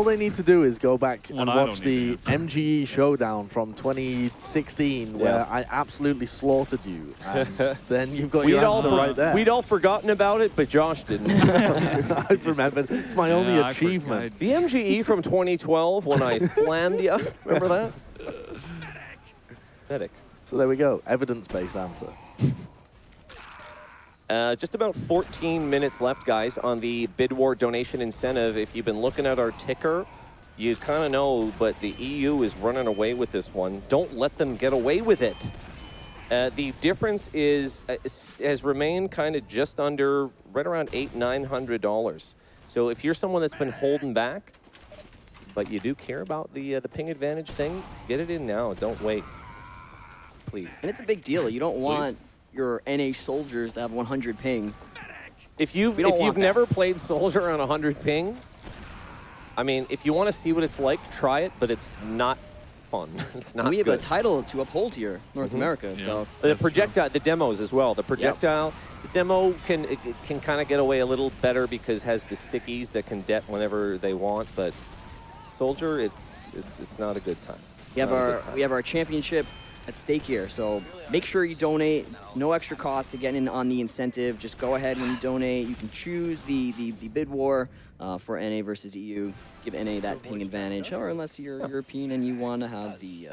they need to do is go back Well, and I watch don't the need to MGE showdown from 2016, where I absolutely slaughtered you. And then you've got your answer right there. We'd all forgotten about it, but Josh didn't. I've remembered. It's my only Yeah, I achievement. The MGE from 2012 when I slammed you. Remember that? Medic. So there we go. Evidence-based answer. Just about 14 minutes left, guys, on the Bid War donation incentive. If you've been looking at our ticker, you kind of know, but the EU is running away with this one. Don't let them get away with it. The difference has remained kind of just under, right around $900. So if you're someone that's been holding back, but you do care about the ping advantage thing, get it in now. Don't wait. Please. And it's a big deal. You don't want your NA soldiers to have 100 ping. If you've never played Soldier on 100 ping, I mean, if you want to see what it's like, try it, but it's not fun. It's not We have good. a title to uphold here, North America. Yeah. So The projectile, the demos as well. The projectile, the demo can kind of get away a little better because it has the stickies that can det whenever they want, but Soldier, it's not a good time. we have our championship at stake here. So make sure you donate. It's no extra cost to get in on the incentive. Just go ahead when you donate. You can choose the bid war for NA versus EU. Give NA that ping advantage, or unless you're European and you want to have the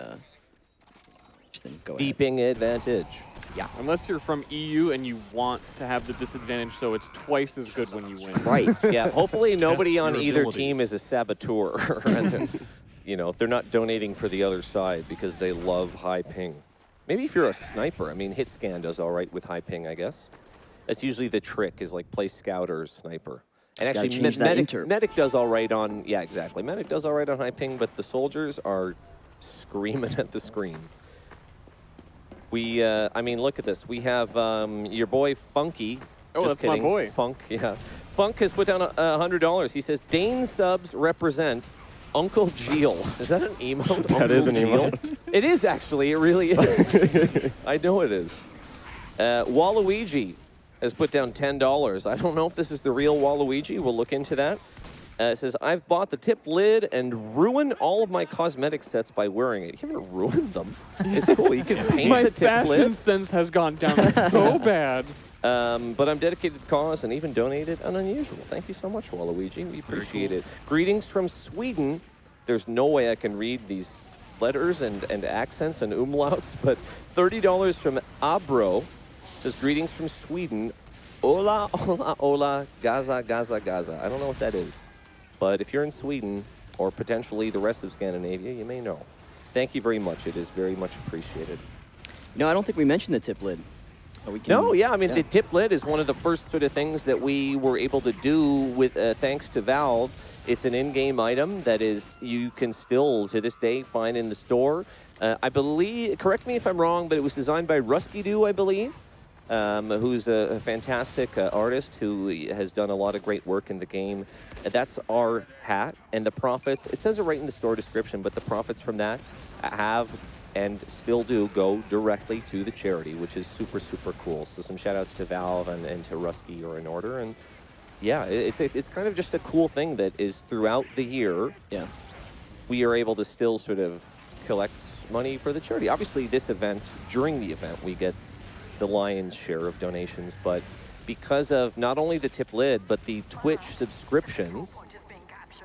then go ahead. Ping advantage. Yeah. Unless you're from EU and you want to have the disadvantage, so it's twice as good when you win. Right. Yeah, hopefully nobody on your either abilities. team is a saboteur. And, you know, they're not donating for the other side because they love high ping. Maybe if you're a sniper, I mean, HitScan does all right with high ping, I guess. That's usually the trick, is like play scout or sniper. And Just gotta actually, change that interp. Medic does all right on, yeah, exactly. Medic does all right on high ping, but the soldiers are screaming at the screen. I mean, look at this. We have your boy Funky. Oh, Just that's my kidding. boy. Funk, yeah. Funk has put down $100. He says, Dane subs represent Uncle Geel. Is that an emote? That is an emote. It is, actually. It really is. I know it is. Waluigi has put down $10. I don't know if this is the real Waluigi. We'll look into that. It says, I've bought the tip lid and ruined all of my cosmetic sets by wearing it. You haven't ruined them. It's cool. You can paint My the tip fashion lid. sense has gone down so bad. But I'm dedicated to the cause and even donated an unusual. Thank you so much, Waluigi. We appreciate it. Greetings from Sweden. There's no way I can read these letters and accents and umlauts, but $30 from Abro. It says, greetings from Sweden. Hola, hola, hola, Gaza, Gaza, Gaza. I don't know what that is, but if you're in Sweden or potentially the rest of Scandinavia, you may know. Thank you very much. It is very much appreciated. No, I don't think we mentioned the tip lid. No, yeah, I mean, the tip lid is one of the first sort of things that we were able to do with thanks to Valve. It's an in-game item that is you can still, to this day, find in the store. I believe, correct me if I'm wrong, but it was designed by Rusky-Doo, I believe, who's a fantastic artist who has done a lot of great work in the game. That's our hat, and the profits, it says it right in the store description, but the profits from that have and still do go directly to the charity, which is super, super cool. So some shout outs to Valve and to Rusky or In Order. And yeah, it's kind of just a cool thing that is throughout the year. Yeah, we are able to still sort of collect money for the charity. Obviously, this event, during the event, we get the lion's share of donations, but because of not only the tip lid, but the Twitch subscriptions,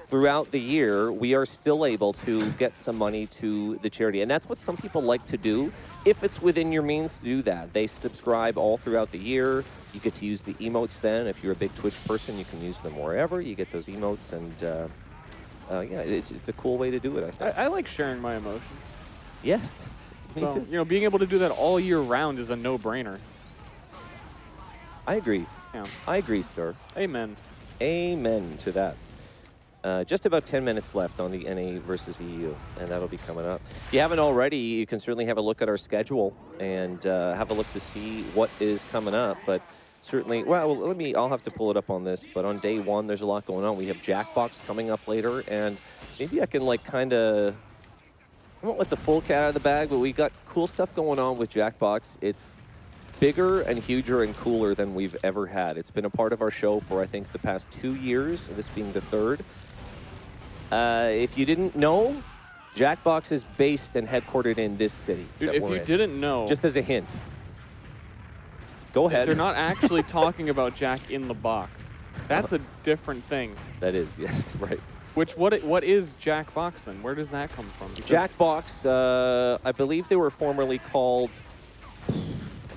throughout the year, we are still able to get some money to the charity. And that's what some people like to do, if it's within your means to do that. They subscribe all throughout the year. You get to use the emotes then. If you're a big Twitch person, you can use them wherever. You get those emotes, and yeah, it's a cool way to do it, I think. I like sharing my emotions. Yes, me So, too. you know, being able to do that all year round is a no-brainer. I agree. Yeah. I agree, sir. Amen. Amen to that. Just about 10 minutes left on the NA versus EU, and that'll be coming up. If you haven't already, you can certainly have a look at our schedule and have a look to see what is coming up. But certainly, well, I'll have to pull it up on this, but on day one, there's a lot going on. We have Jackbox coming up later, and maybe I can like kind of, I won't let the full cat out of the bag, but we got cool stuff going on with Jackbox. It's bigger and huger and cooler than we've ever had. It's been a part of our show for, I think, the past 2 years, this being the third. If you didn't know, Jackbox is based and headquartered in this city. Dude, if you didn't know, just as a hint. Go ahead. They're not actually talking about Jack in the Box. That's a different thing. That is, yes, right. What is Jackbox then? Where does that come from? Because Jackbox, I believe they were formerly called,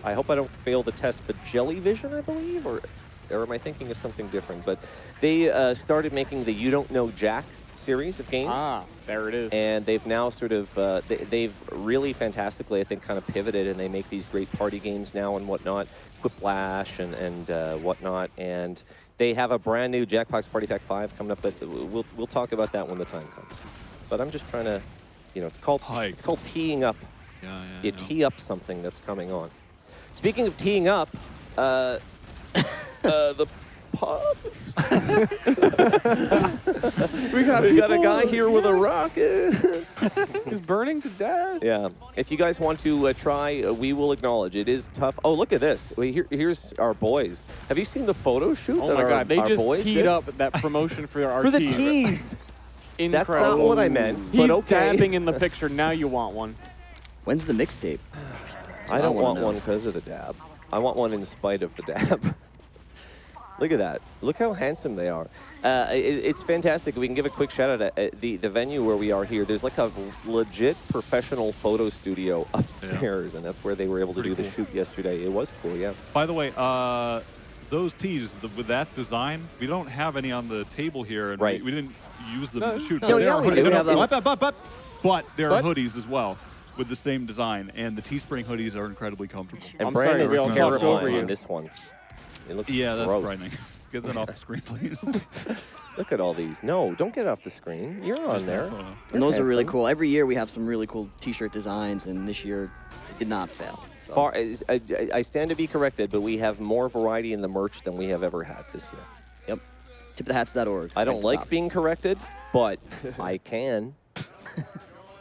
I hope I don't fail the test, but Jellyvision, I believe, or am I thinking of something different? But they started making the You Don't Know Jack series of games. Ah, there it is. And they've now sort of, they've really fantastically, I think, kind of pivoted, and they make these great party games now and whatnot, Quiplash and whatnot. And they have a brand new Jackbox Party Pack 5 coming up, but we'll talk about that when the time comes. But I'm just trying to, you know, it's called teeing up. Yeah, you tee up something that's coming on. Speaking of teeing up, the pub. we got a guy here with a rocket. He's burning to death. Yeah. If you guys want to try, we will acknowledge it is tough. Oh, look at this. Here's our boys. Have you seen the photo shoot? Oh that my God! They our just boys teed did? up that promotion for our for the tees. tees. Incredible. That's not what I meant. He's but okay. dabbing in the picture. Now you want one. When's the mixtape? I don't want one because of the dab. I want one in spite of the dab. Look at that. Look how handsome they are. It's fantastic. We can give a quick shout out at the venue where we are here. There's like a legit professional photo studio upstairs, and that's where they were able to do the shoot yesterday. It was cool, yeah. By the way, those tees with that design, we don't have any on the table here, and we didn't use them to shoot. No, yeah, we do have those. But there are hoodies as well with the same design, and the Teespring hoodies are incredibly comfortable. And Brandon's terrifying on this one. It looks that's gross. frightening. Get that off the screen, please. Look at all these. No, don't get it off the screen. You're on there. And those are really cool. Every year we have some really cool T-shirt designs, and this year it did not fail. So. I stand to be corrected, but we have more variety in the merch than we have ever had this year. Yep. Tipthehats.org. I don't like being corrected, but I can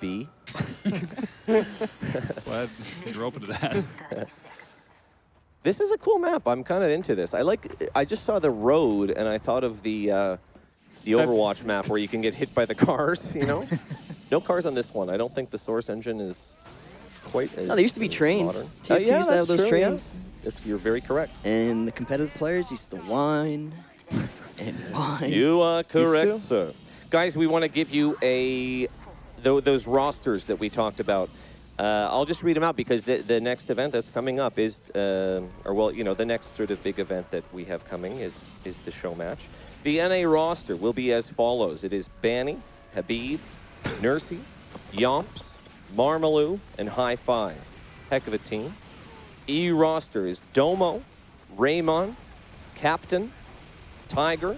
be. Glad you're open to that. This is a cool map. I'm kind of into this. I just saw the road, and I thought of the the Overwatch map where you can get hit by the cars, you know? No cars on this one. I don't think the Source engine is quite as No, there used to be trains. modern. TF2 used to have that's those true, trains. yeah. You're very correct. And the competitive players used to whine and whine. You are correct, sir. Guys, we want to give you those rosters that we talked about. I'll just read them out because the next event that's coming up is, the next sort of big event that we have coming is the show match. The NA roster will be as follows. It is Banny, Habib, Nursey, Yomps, Marmaloo, and High Five. Heck of a team. E roster is Domo, Raymond, Captain, Tiger,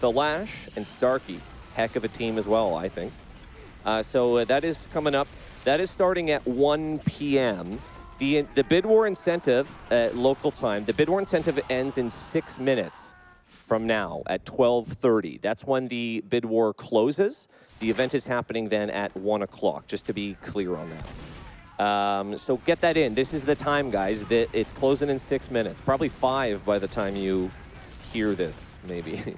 Thalash, and Starkey. Heck of a team as well, I think. So that is coming up. That is starting at 1 p.m. The bid war incentive at local time, the bid war incentive ends in 6 minutes from now at 12:30. That's when the bid war closes. The event is happening then at 1 o'clock, just to be clear on that. So get that in. This is the time, guys. It's closing in 6 minutes. Probably 5 by the time you hear this, maybe.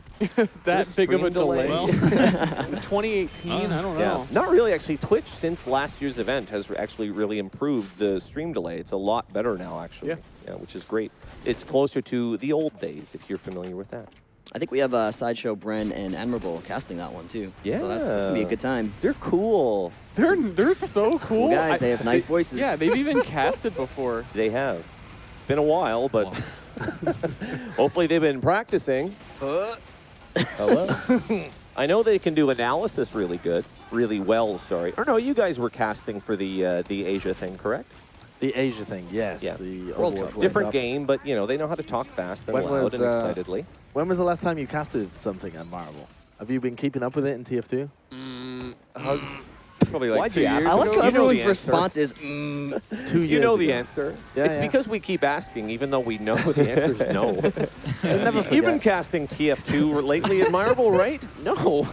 That big of a delay. Well, 2018, I don't know. Yeah. Not really, actually. Twitch, since last year's event, has actually really improved the stream delay. It's a lot better now, actually. Yeah, which is great. It's closer to the old days, if you're familiar with that. I think we have Sideshow, Bren, and Admirable casting that one, too. Yeah. So that's going to be a good time. They're cool. They're so cool. Guys, they have nice voices. Yeah, they've even casted before. They have. It's been a while, but hopefully they've been practicing. Hello. I know they can do analysis really well, sorry. Or no, you guys were casting for the Asia thing, correct? The Asia thing, yes. Yeah. The World Overwatch Cup. Different Cup. game, but you know, they know how to talk fast and When loud was, and excitedly. When was the last time you casted something at Marvel? Have you been keeping up with it in TF2? Hugs. Probably like Why'd 2 you ask? years I like ago. how You know everyone's the answer. response is, 2 years You know the ago. answer. Yeah, It's yeah. because we keep asking, even though we know the answer is no. never You've been forget. casting TF2 lately at Marble, right? No.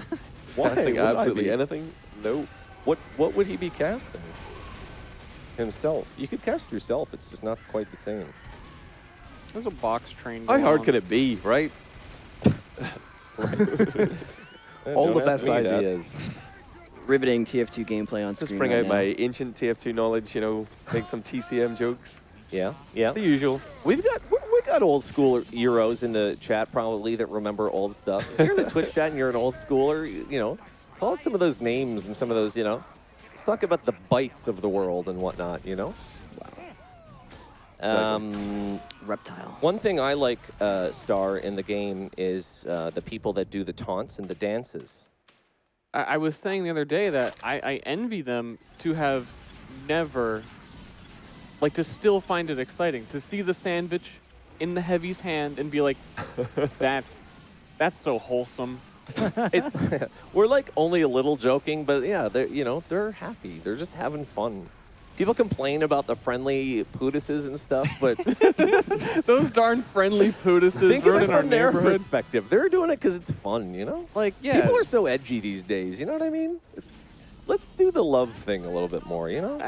Why? Casting Would I absolutely be? anything? No. What would he be casting? Himself. You could cast yourself. It's just not quite the same. There's a box train. How going hard on. could it be, right? All the Don't ask best me that. ideas. riveting TF2 gameplay on Just screen bring right out now. my ancient TF2 knowledge, you know, make some TCM jokes. Yeah, yeah. The usual. We got old school Euros in the chat probably that remember old stuff. If you're in the Twitch chat and you're an old schooler, you know, call out some of those names and some of those, you know. Let's talk about the bites of the world and whatnot, you know. Reptile. One thing I like, Star, in the game is the people that do the taunts and the dances. I was saying the other day that I envy them to have never, like, to still find it exciting. To see the sandwich in the heavy's hand and be like, that's so wholesome. It's we're like only a little joking, but yeah, they're happy. They're just having fun. People complain about the friendly pootises and stuff, but Those darn friendly pootises think of it ruining our from their neighborhood. perspective. They're doing it because it's fun, you know? Like, yeah. People are so edgy these days, you know what I mean? Let's do the love thing a little bit more, you know?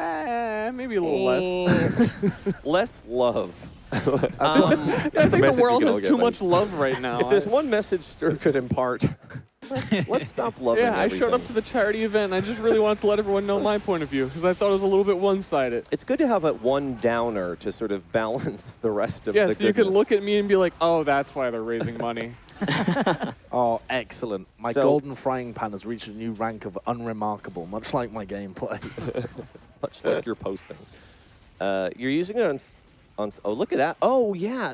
Maybe a little less. Less love. I think the world has too much love right now. If there's one message Stir could impart, let's stop loving Yeah, I showed up to the charity event and I just really wanted to let everyone know my point of view because I thought it was a little bit one-sided. It's good to have a one downer to sort of balance the rest of Yeah, the so you can goodness. look at me and be like, oh, that's why they're raising money. Oh, excellent. My So- golden frying pan has reached a new rank of unremarkable, much like my gameplay. Much like you're posting. You're using it on. Oh, look at that. Oh, yeah.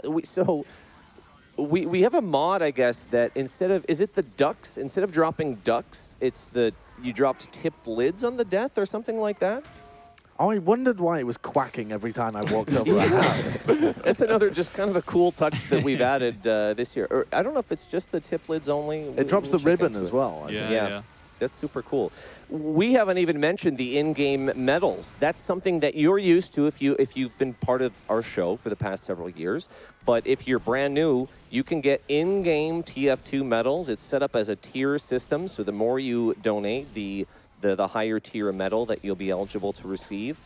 We have a mod, I guess, that instead of, is it the ducks? Instead of dropping ducks, it's you dropped tipped lids on the death or something like that? Oh, I wondered why it was quacking every time I walked over a hat. That's another just kind of a cool touch that we've added this year. Or, I don't know if it's just the tip lids only. It drops the check ribbon into as it. well. I Yeah, think. yeah. That's super cool. We haven't even mentioned the in-game medals. That's something that you're used to if you've been part of our show for the past several years. But if you're brand new, you can get in-game TF2 medals. It's set up as a tier system, so the more you donate, the higher tier medal that you'll be eligible to receive.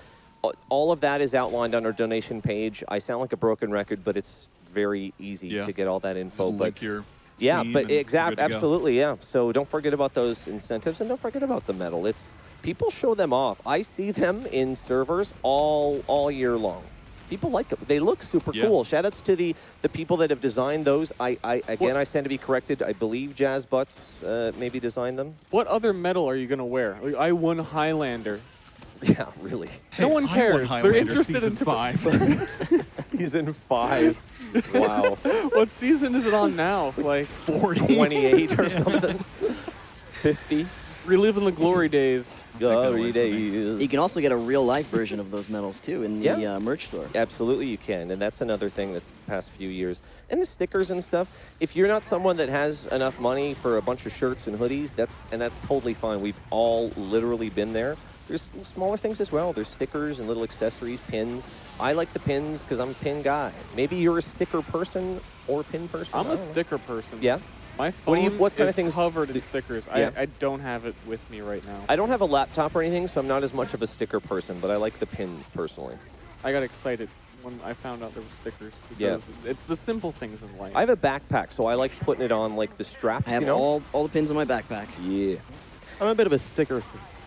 All of that is outlined on our donation page. I sound like a broken record, but it's very easy to get all that info. Just link your Yeah, team but and you're exactly, good to go. absolutely, yeah. So don't forget about those incentives, and don't forget about the medal. It's people show them off. I see them in servers all year long. People like them. They look super cool. Shout outs to the people that have designed those. I stand to be corrected. I believe Jazz Butts maybe designed them. What other medal are you going to wear? Like, I won Highlander. Yeah, really. No one cares. They're interested in season 5. Season 5. Wow. What season is it on now? Like 28 or something. 50. Reliving the glory days. Glory days. You can also get a real-life version of those medals, too, in the merch store. Absolutely you can, and that's another thing that's the past few years. And the stickers and stuff, if you're not someone that has enough money for a bunch of shirts and hoodies, that's totally fine. We've all literally been there. There's smaller things as well. There's stickers and little accessories, pins. I like the pins because I'm a pin guy. Maybe you're a sticker person or a pin person. I'm a sticker person. Yeah? My phone what kind is of things covered in stickers. Yeah. I don't have it with me right now. I don't have a laptop or anything, so I'm not as much of a sticker person, but I like the pins personally. I got excited when I found out there were stickers because it's the simple things in life. I have a backpack, so I like putting it on like the straps. I have all the pins in my backpack. Yeah. I'm a bit of a sticker.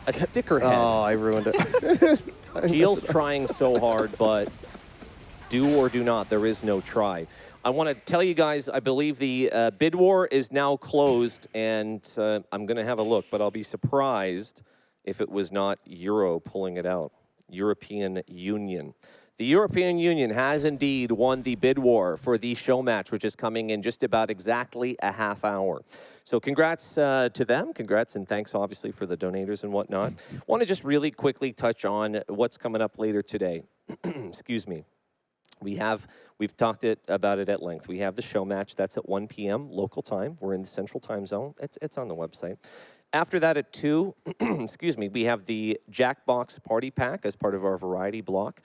A sticker head. Oh, I ruined it. Gilles trying so hard, but do or do not. There is no try. I want to tell you guys, I believe the bid war is now closed, and I'm going to have a look, but I'll be surprised if it was not Euro pulling it out. European Union. The European Union has indeed won the bid war for the show match, which is coming in just about exactly a half hour. So congrats to them. Congrats and thanks, obviously, for the donators and whatnot. Want to just really quickly touch on what's coming up later today. Excuse me. We've talked about it at length. We have the show match. That's at 1 p.m. local time. We're in the central time zone. It's on the website. After that at 2, excuse me, we have the Jackbox Party Pack as part of our variety block.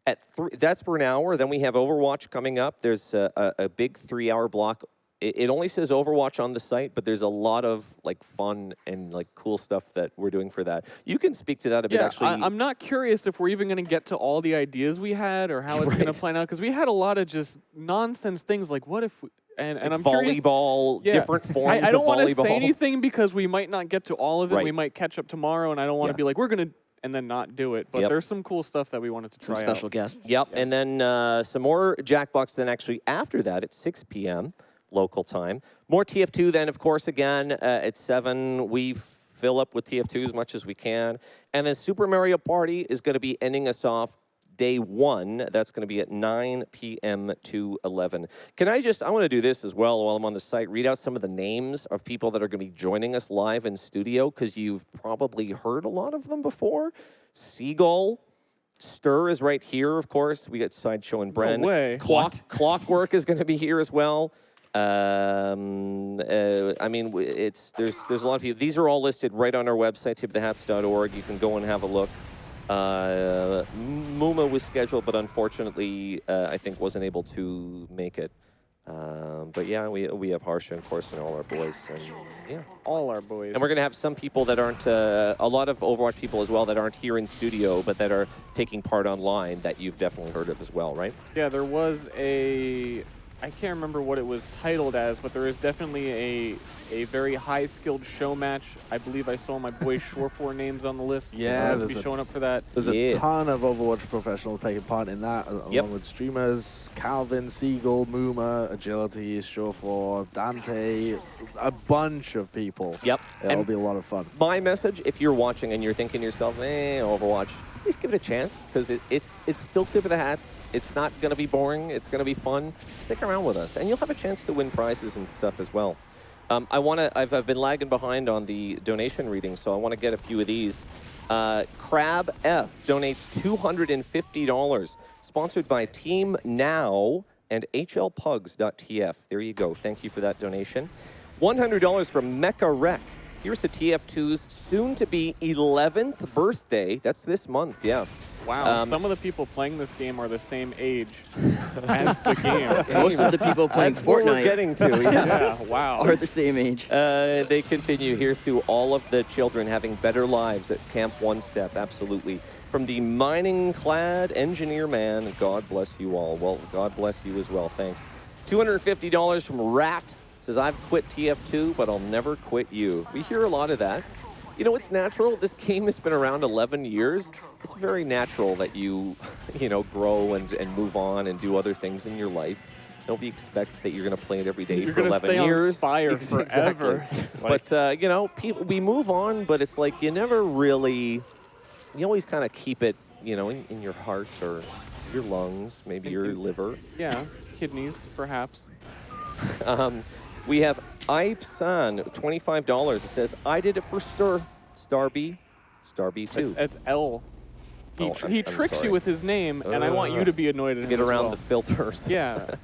At 3, that's for an hour. Then we have Overwatch coming up. There's a big 3-hour block. It only says Overwatch on the site, but there's a lot of like fun and like cool stuff that we're doing for that. You can speak to that a bit, actually. I'm not curious if we're even going to get to all the ideas we had or how it's going to plan out, because we had a lot of just nonsense things like what if we, and I'm volleyball, curious, different forms I don't of want to volleyball. say anything because we might not get to all of it. Right. We might catch up tomorrow, and I don't want to be like, we're going to, and then not do it. But there's some cool stuff that we wanted to try Some special out. guests. Yep, and then some more Jackbox. Then actually after that at 6 p.m. local time. More TF2 then, of course, again at 7. We fill up with TF2 as much as we can. And then Super Mario Party is going to be ending us off day 1. That's going to be at 9 p.m. to 11. I want to do this as well while I'm on the site, read out some of the names of people that are going to be joining us live in studio, because you've probably heard a lot of them before. Seagull. Stir is right here, of course. We got Sideshow and Bren. No way. Clockwork is going to be here as well. I mean, there's a lot of people. These are all listed right on our website, tipthehats.org. You can go and have a look. Muma was scheduled, but unfortunately, I think wasn't able to make it. But yeah, we have Harsha, of course, and all our boys. And yeah, all our boys. And we're going to have some people that aren't, a lot of Overwatch people as well that aren't here in studio, but that are taking part online that you've definitely heard of as well, right? Yeah, there was I can't remember what it was titled as, but there is definitely a very high-skilled show match. I believe I saw my boy Shore4 names on the list. Yeah, to be showing up for that. There's a ton of Overwatch professionals taking part in that, along with streamers, Calvin, Seagull, Muma, Agility, Shore4, Dante, a bunch of people. Yep. It'll be a lot of fun. My message, if you're watching and you're thinking to yourself, Overwatch, please give it a chance, because it's still tip of the hats. It's not going to be boring. It's going to be fun. Stick around with us, and you'll have a chance to win prizes and stuff as well. I've been lagging behind on the donation reading, so I want to get a few of these. Crab F donates $250, sponsored by Team Now and HLPugs.tf. There you go. Thank you for that donation. $100 from Mecha Rec. Here's to TF2's soon-to-be 11th birthday. That's this month, yeah. Wow, some of the people playing this game are the same age as the game. Most of the people playing That's Fortnite what we're getting to, yeah, wow. are the same age. They continue. Here's to all of the children having better lives at Camp One Step, absolutely. From the mining-clad engineer man, God bless you all. Well, God bless you as well, thanks. $250 from Rat Says, I've quit TF2, but I'll never quit you. We hear a lot of that. You know, it's natural. This game has been around 11 years. It's very natural that you, you know, grow and move on and do other things in your life. Nobody expects that you're going to play it every day for 11 years. You're going to stay on fire forever. But, you know, we move on, but it's like you never really, you always kind of keep it, you know, in your heart or your lungs, maybe your liver. Yeah, kidneys, perhaps. We have Ipesan, $25. It says, I did it for Starby 2. It's L. He I'm tricks sorry. you with his name, and I want you to be annoyed at him Get as around well. the filters. Yeah.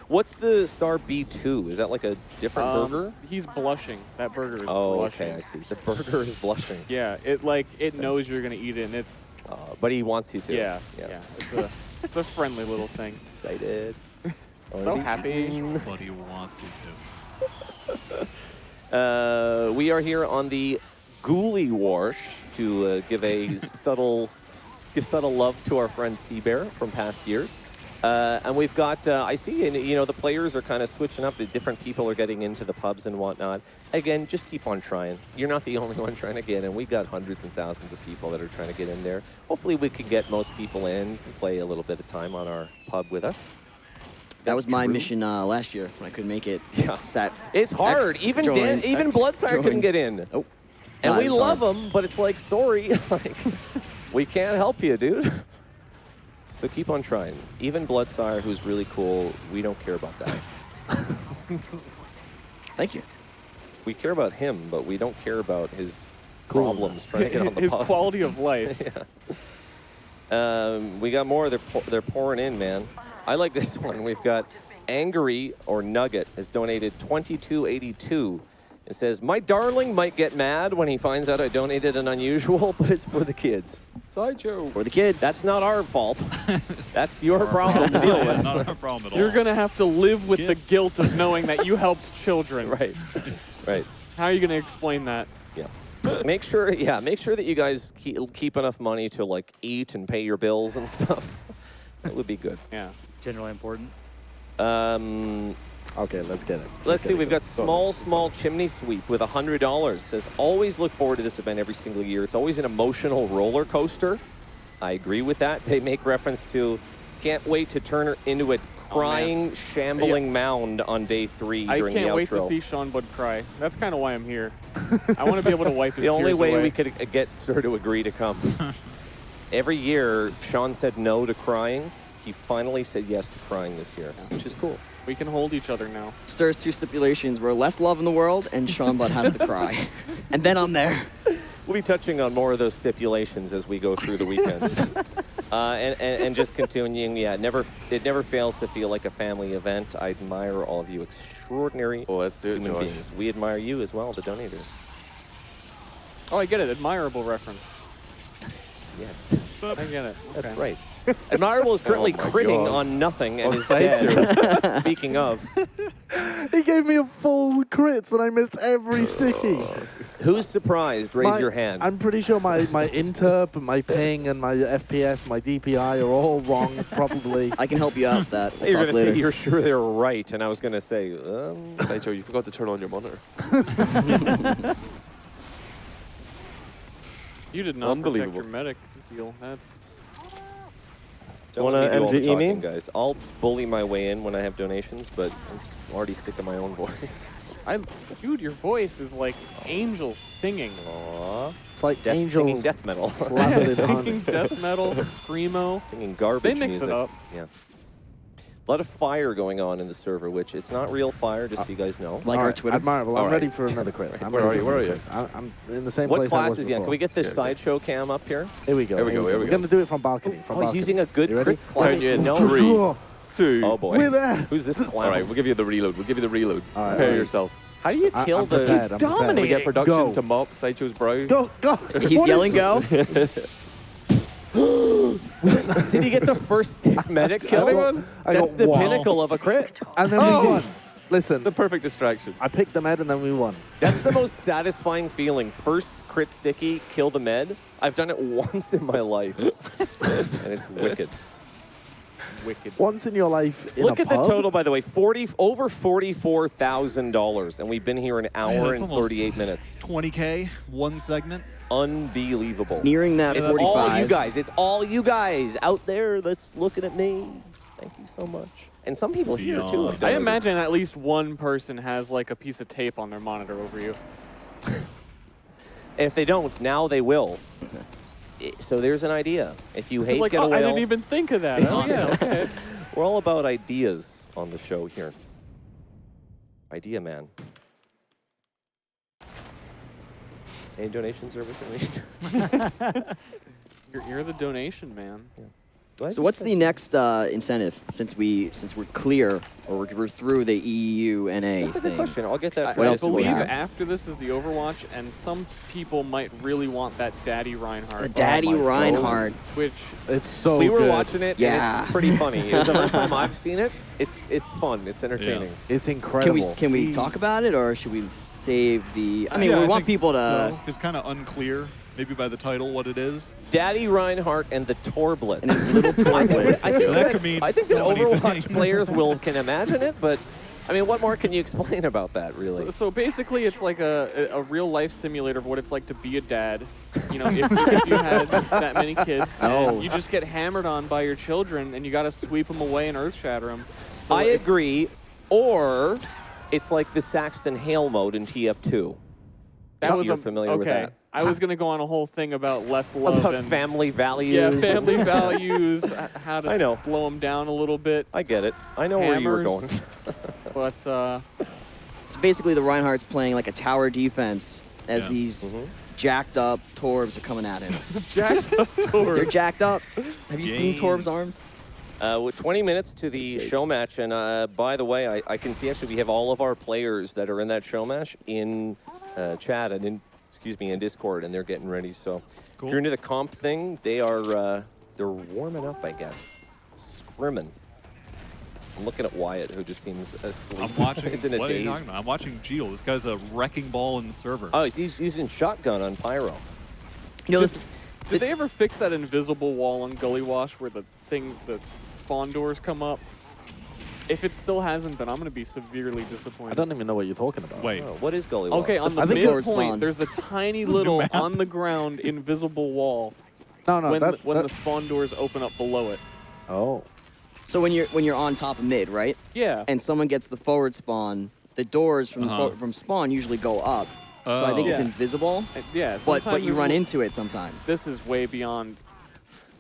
What's the Star B2? Is that like a different burger? He's blushing. That burger is Oh, blushing. okay, I see. The burger is blushing. Yeah, it knows you're gonna eat it, and it's. But he wants you to. Yeah. It's a friendly little thing. Excited. So happy. But he wants you to. We are here on the Ghoulie Warsh to give a subtle love to our friend Seabear from past years. And we've got, I see, and you know, the players are kind of switching up. The different people are getting into the pubs and whatnot. Again, just keep on trying. You're not the only one trying to get in. We got hundreds and thousands of people that are trying to get in there. Hopefully we can get most people in. You can play a little bit of time on our pub with us. That was my mission last year when I couldn't make it. Yeah. Sat It's hard. X Even join, even X Bloodsire join. couldn't get in. Oh. And we it was love hard. them, but it's like, sorry, like, we can't help you, dude. So keep on trying. Even Bloodsire, who's really cool, we don't care about that. Thank you. We care about him, but we don't care about his problems trying to get on the His pub. quality of life. We got more. They're pouring in, man. I like this one. We've got Angry or Nugget has donated $22.82. It says, my darling might get mad when he finds out I donated an unusual, but it's for the kids. Sideshow. For the kids. That's not our fault. That's your problem to deal with. Not our problem at all. You're gonna have to live with the guilt of knowing that you helped children. Right. Right. How are you gonna explain that? Yeah. Make sure that you guys keep enough money to like eat and pay your bills and stuff. That would be good. Yeah. Generally important. Okay, let's get it. Let's see, get it we've got going. small chimney sweep with $100. Says, always look forward to this event every single year. It's always an emotional roller coaster. I agree with that. They make reference to, can't wait to turn her into a crying, shambling mound on day 3 during the outro. I can't wait to see Sean Bud cry. That's kind of why I'm here. I want to be able to wipe his The only tears way away. we could get Sir to agree to come. Every year, Sean said no to crying. He finally said yes to crying this year, which is cool. We can hold each other now. Stirs 2 stipulations where less love in the world and Sean Bud has to cry. And then I'm there. We'll be touching on more of those stipulations as we go through the weekends. And just continuing, yeah, it never fails to feel like a family event. I admire all of you extraordinary human beings. We admire you as well, the donators. Oh, I get it. Admirable reference. Yes. I get it. That's Okay. right. Admirable is currently critting on nothing and is dead. Speaking of. He gave me a full crits and I missed every sticky. Who's surprised? Raise your hand. I'm pretty sure my interp, my ping, and my FPS, my DPI are all wrong, probably. I can help you out with that. We'll You're talk going to say later. you're sure they're right, and I was going to say, Sideshow, you forgot to turn on your monitor. You did not protect Unbelievable. your medic deal. That's. Don't Wanna let me do all the MGE me? talking, guys. I'll bully my way in when I have donations, but I'm already sick of my own voice. Dude, your voice is like angels singing. Aww. It's like Singing angels death metal. slapping it on. Singing death metal, screamo. Singing garbage They mix music. it up. Yeah. A lot of fire going on in the server, which it's not real fire, just so you guys know. Like All our right, Twitter. Admirable. All I'm right. ready for another crit. Where are you? Where are you? I'm in the same What place I class was is he? before. Can we get this sideshow cam up here? Here we go. Here we go, here we We're go. going to do it from balcony. From Oh, he's balcony. using a good You ready? crits class. No. No. 3, 2. Oh boy. We're there. Who's this clown? All right, we'll give you the reload. We'll give you the reload. All right, Prepare all right. yourself. How do you kill I'm the... prepared, I'm prepared. We get production Go. to mop Sideshow's brow. Go, go. He's What yelling is- go. Did he get the first medic kill? I That's got the one. pinnacle of a crit. And then we won. Listen, The perfect distraction. I picked the med and then we won. That's the most satisfying feeling. First crit sticky, kill the med. I've done it once in my life, and it's wicked. wicked. Once in your life in Look a at the pub? total, by the way, over $44,000, and we've been here an hour and 38 minutes. 20K, one segment. Unbelievable. Nearing that It's 45. all you guys. It's all you guys out there that's looking at me. Thank you so much. And some people here, too. have done I it. imagine at least one person has like a piece of tape on their monitor over you. If they don't, now they will. So there's an idea. If you hate Like, Get a oh, I Whale, didn't even think of that. Oh, yeah, okay. we're all about ideas on the show here. Idea man. Any donations are with You're the donation man. Yeah. So what's the next incentive since we're clear or we're through the EU NA That's a good thing? question. I'll get that for I you. believe after this is the Overwatch, and some people might really want that Daddy Reinhardt. The Daddy Reinhardt. Which it's so we were good. watching it. Yeah. And it's pretty funny. It's the first time I've seen it. It's fun. It's entertaining. It's incredible. Can we talk about it, or should we save the? I mean, Yeah, we I want think people to. It's kind of unclear, maybe by the title, what it is. Daddy Reinhardt and the Torblitz. And his little Torblitz. I think that so many Overwatch things. players can imagine it, but I mean, what more can you explain about that, really? So basically, it's like a real life simulator of what it's like to be a dad. You know, if you had that many kids, and you just get hammered on by your children, and you got to sweep them away and earth shatter them. So I agree. Or it's like the Saxton Hale mode in TF2. That was You're familiar with that. I was going to go on a whole thing about less love About and family values. Yeah, family values. How to I know. slow them down a little bit. I get it. I know where you were going. But So basically, the Reinhardt's playing like a tower defense as these jacked up Torbs are coming at him. Jacked up Torbs. They're jacked up. Have you seen Torb's arms? With 20 minutes to the show match, and by the way, I can see actually we have all of our players that are in that show match in chat and in Discord, and they're getting ready. So if you're into the comp thing, they're warming up, I guess, scrimming. I'm looking at Wyatt, who just seems asleep. I'm watching. He's in a What are you daze. talking about? I'm watching Geel. This guy's a wrecking ball in the server. Oh, he's using shotgun on Pyro. You know, Did they ever fix that invisible wall on Gully Wash where the spawn doors come up? If it still hasn't been, I'm going to be severely disappointed. I don't even know what you're talking about. Wait. Oh, what is Gully Wash? Okay, on the I think it's midpoint, spawn. there's a tiny little on the ground invisible wall No, when the spawn doors open up below it. Oh. So when you're on top of mid, right? Yeah. And someone gets the forward spawn, the doors from from spawn usually go up. So I think it's Yeah. invisible. Yeah, But sometimes you there's run a- into it sometimes. This is way beyond.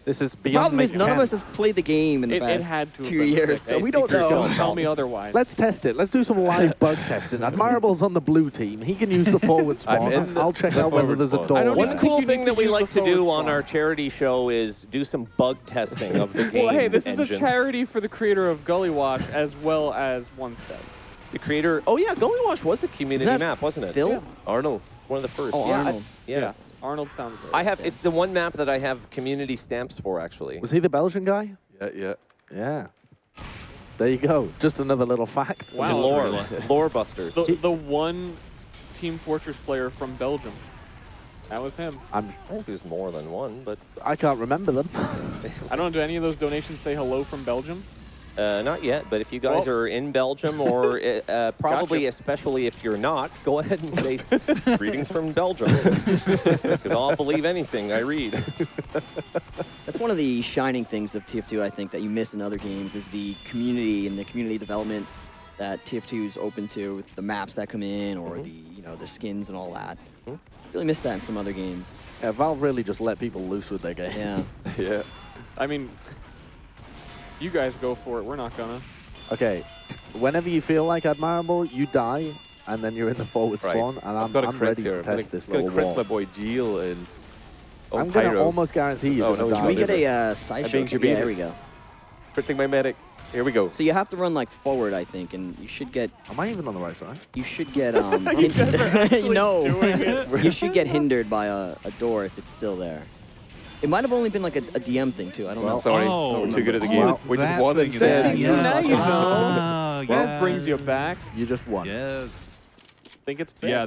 This is The beyond. problem is none of us has played the game in the It past had to have 2 been years, fixed. so Hey, we don't speakers, know. Don't tell me otherwise. Let's test it. Let's do some live bug testing. Admirable's on the blue team. He can use the forward spawn. in the- I'll check out whether there's a door. I don't One even cool think you thing need that to we use like the to do forward on spawn. our charity show is do some bug testing of the game. Well, hey, this is a engine. charity for the creator of Gully Wash as well as One Step. The creator. Oh yeah, Gully Wash was a community Isn't that map, wasn't it? Phil? Yeah. Arnold, one of the first. Oh, yeah, Arnold. Yes, Arnold sounds right. I have. It's the one map that I have community stamps for, actually. Was he the Belgian guy? Yeah. Yeah. There you go. Just another little fact. Wow. Lore busters. The one Team Fortress player from Belgium. That was him. I think there's more than one, but I can't remember them. I don't know. Do any of those donations say hello from Belgium? not yet. But if you guys are in Belgium, or probably especially if you're not, go ahead and say greetings from Belgium, because I'll believe anything I read. That's one of the shining things of TF2, I think, that you miss in other games is the community and the community development that TF2 is open to, with the maps that come in or the skins and all that. Really miss that in some other games. Yeah, Valve really just let people loose with their games. Yeah. Yeah. I mean, you guys go for it. We're not gonna. Okay, whenever you feel like Admirable, you die, and then you're in the forward spawn, and I'm got a crit ready here. to test this gonna little crit wall. my boy Geel and I'm going to Pyro. almost guarantee you're Oh, going no, to Can die. we get a I'm side being shot? Yeah, there we go. Critting my medic. Here we go. So you have to run like forward, I think, and you should get. Am I even on the right side? You should get You guys are actually no. doing it. You should get hindered by a door if it's still there. It might have only been like a DM thing too. I don't know. Sorry, Oh. we're too good at the Oh, game. it's We just that won thing instead. is- Now you know. Ah, Well, brings you back. You just won. Yes. think it's fixed. Yeah,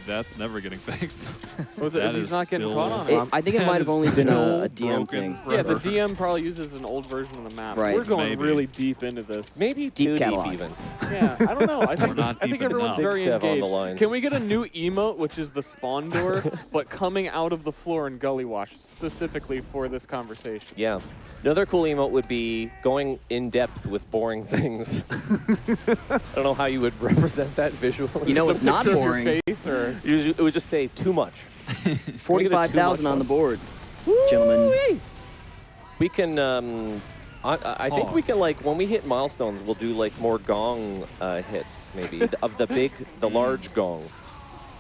that's never getting fixed. If he's not getting caught on it. I think it might have only been a DM thing. Yeah, the DM probably uses an old version of the map. Right. We're going really deep into this. Maybe Deep too catalog. deep even. Yeah, I don't know. I think everyone's very Sev on the engaged. line. Can we get a new emote, which is the spawn door, but coming out of the floor in Gully Wash, specifically for this conversation? Yeah. Another cool emote would be going in depth with boring things. I don't know how you would represent that visually. You know, it's not boring. It would just say too much. 45,000 on the board, gentlemen. We can. I think we can, like, when we hit milestones, we'll do like more gong hits, maybe of the large gong.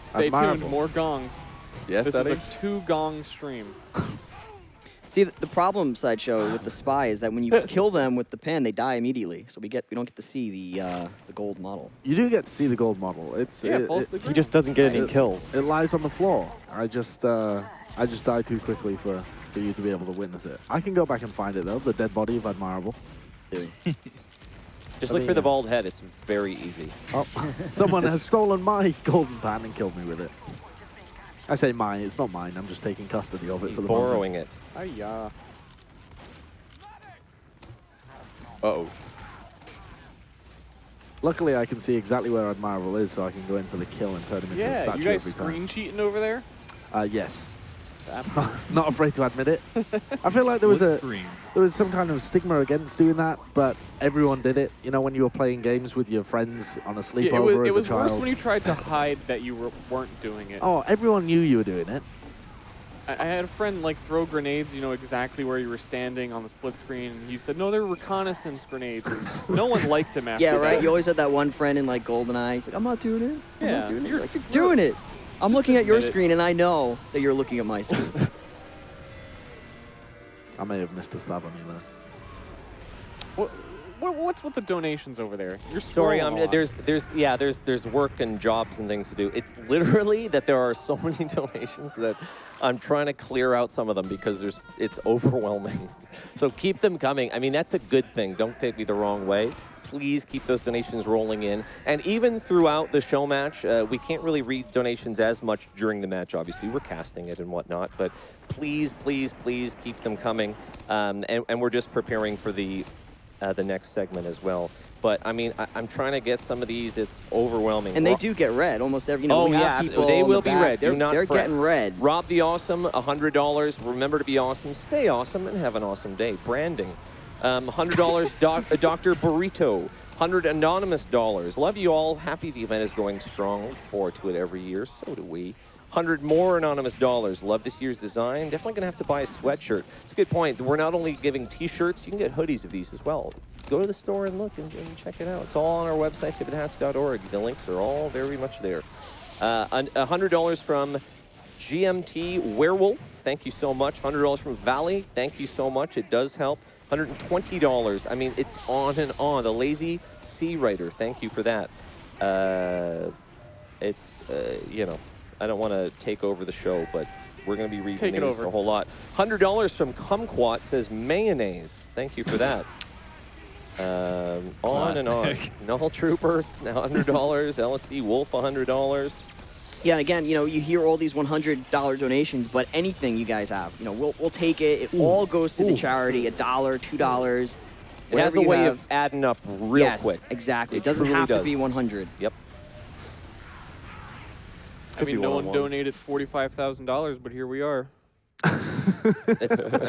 Stay tuned. More gongs. Yes, this Daddy? is a 2-gong stream. See, the problem, Sideshow, with the spy is that when you kill them with the pen, they die immediately. So we don't get to see the gold model. You do get to see the gold model. He just doesn't get any kills. It lies on the floor. I just died too quickly for you to be able to witness it. I can go back and find it though. The dead body of Admirable. Just look for the bald head. It's very easy. Oh, someone has stolen my golden pan and killed me with it. I say mine. It's not mine. I'm just taking custody of it for the borrowing moment. it. Hiya. Uh-oh. Luckily, I can see exactly where Admirable is, so I can go in for the kill and turn him into a Yeah, statue you guys every time. screen cheating over there? Yes. Not afraid to admit it. I feel like there was some kind of stigma against doing that, but everyone did it. You know, when you were playing games with your friends on a sleepover it as was a child. worse when you tried to hide that you weren't doing it. Oh, everyone knew you were doing it. I had a friend like throw grenades, you know, exactly where you were standing on the split screen. And you said, no, they're reconnaissance grenades. And no one liked him after Yeah, right? that. You always had that one friend in, like, GoldenEye. He's like, I'm not doing it. I'm Yeah, not doing it. you're- Like, you're doing it. I'm looking at your admit it. screen, and I know that you're looking at my screen. I may have missed a stab on you there. What's with the donations over there? You're Sorry, scrolling a lot. there's work and jobs and things to do. It's literally that there are so many donations that I'm trying to clear out some of them because it's overwhelming. So keep them coming. I mean, that's a good thing. Don't take me the wrong way. Please keep those donations rolling in. And even throughout the show match, we can't really read donations as much during the match. Obviously, we're casting it and whatnot. But please, please, please keep them coming. And we're just preparing for the next segment as well. But I mean, I'm trying to get some of these. It's overwhelming. And they do get read almost every. You know, Oh we have yeah, people they in will the be back. read. Do not They're fret. getting read. Rob the Awesome, $100. Remember to be awesome, stay awesome, and have an awesome day. Branding. $100 Dr. Burrito. 100 anonymous dollars. Love you all. Happy the event is going strong. Look forward to it every year. So do we. 100 more anonymous dollars. Love this year's design. Definitely going to have to buy a sweatshirt. It's a good point. We're not only giving T-shirts, you can get hoodies of these as well. Go to the store and look and check it out. It's all on our website, tf2hats.org. The links are all very much there. $100 from GMT Werewolf. Thank you so much. $100 from Valley. Thank you so much. It does help. $120. I mean, it's on and on. The Lazy Sea Writer. Thank you for that. You know, I don't want to take over the show, but we're going to be reading these a whole lot. $100 from Kumquat says mayonnaise. Thank you for that. On and on. Null Trooper, $100. LSD Wolf, $100. Yeah, and again, you know, you hear all these $100 donations, but anything you guys have, you know, we'll take it. It all goes to the charity. $1, $2. It has a way of adding up real quick. Exactly. It doesn't have to be 100. Yep. I mean, no one donated $45,000, but here we are. I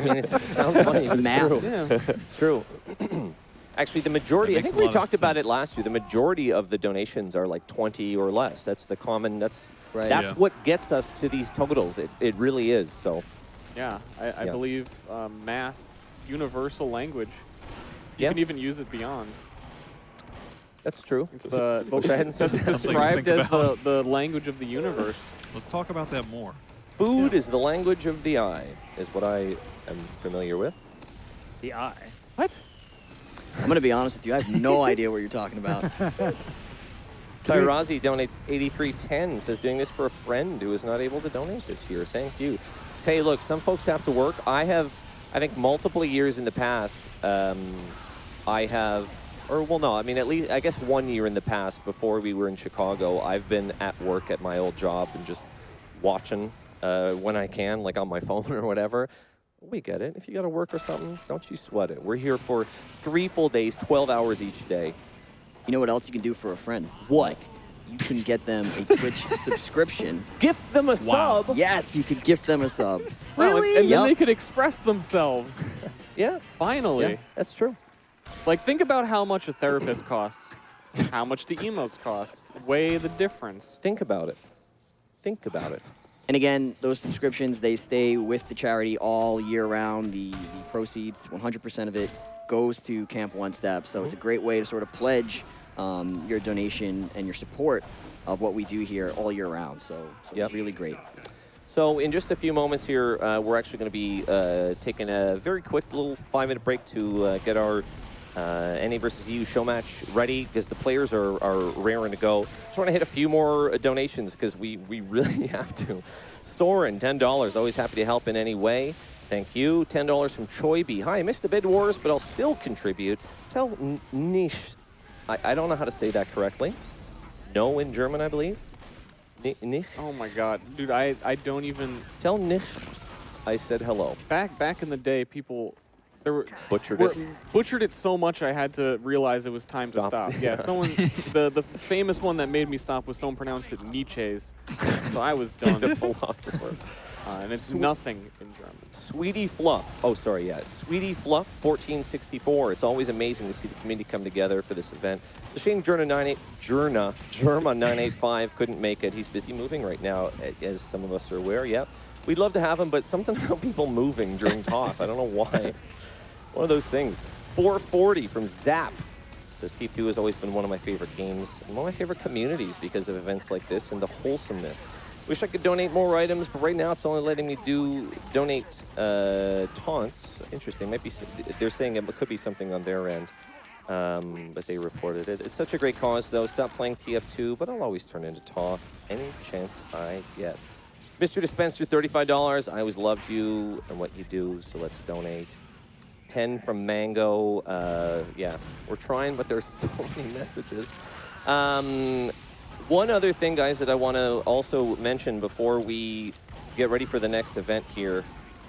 mean, it sounds funny, but it's true. Yeah. It's true. Actually, the majority, I think we talked about it last year, the majority of the donations are like 20 or less. That's the common, that's what gets us to these totals. It really is, so. Yeah, I believe math, universal language. You can even use it beyond. That's true. It's the Which I hadn't said. described as the language of the universe. Let's talk about that more. Food is the language of the eye, is what I am familiar with. The eye. What? I'm going to be honest with you. I have no idea what you're talking about. Tyrazi donates $83.10, says doing this for a friend who is not able to donate this year. Thank you. Hey, look, some folks have to work. I think multiple years in the past, I have or well, no, I mean, at least, I guess 1 year in the past, before we were in Chicago, I've been at work at my old job and just watching when I can, like on my phone or whatever. We get it. If you got to work or something, don't you sweat it. We're here for 3 full days, 12 hours each day. You know what else you can do for a friend? What? Like, you can get them a Twitch subscription. Gift them a sub. Yes, you could gift them a sub. Really? And then they could express themselves. Yeah. Finally. Yeah, that's true. Like, think about how much a therapist costs. How much do emotes cost? Weigh the difference. Think about it. Think about it. And again, those subscriptions, they stay with the charity all year round. The proceeds, 100% of it, goes to Camp One Step. So it's a great way to sort of pledge your donation and your support of what we do here all year round. So it's really great. So in just a few moments here, we're actually going to be taking a very quick little 5-minute break to get our NA versus EU show match ready, because the players are raring to go. Just want to hit a few more donations because we really have to. Soren, $10. Always happy to help in any way. Thank you. $10 from Choiby. Hi, I missed the Bid Wars, but I'll still contribute. Tell Nish. I don't know how to say that correctly. No in German, I believe. Nish. Oh my God, dude! I don't even tell Nish. I said hello. Back in the day, people butchered it so much I had to realize it was time to stop. Yeah, someone the famous one that made me stop was someone pronounced it Nietzsche's, so I was done. The philosopher. And it's nothing in German. Sweetie Fluff. Oh, sorry, yeah. Sweetie Fluff, 1464. It's always amazing to see the community come together for this event. The shame Germa 985 couldn't make it. He's busy moving right now, as some of us are aware. Yep. We'd love to have him, but something about people moving during TOF. I don't know why. One of those things. 440 from Zap. Says Tf2 has always been one of my favorite games and one of my favorite communities because of events like this and the wholesomeness. Wish I could donate more items, but right now it's only letting me donate taunts. Interesting. Might be. They're saying it could be something on their end, but they reported it. It's such a great cause, though. Stop playing TF2, but I'll always turn into TOF any chance I get. Mr. Dispenser, $35. I always loved you and what you do, so let's donate. 10 from Mango. Yeah, we're trying, but there's so many messages. One other thing, guys, that I want to also mention before we get ready for the next event here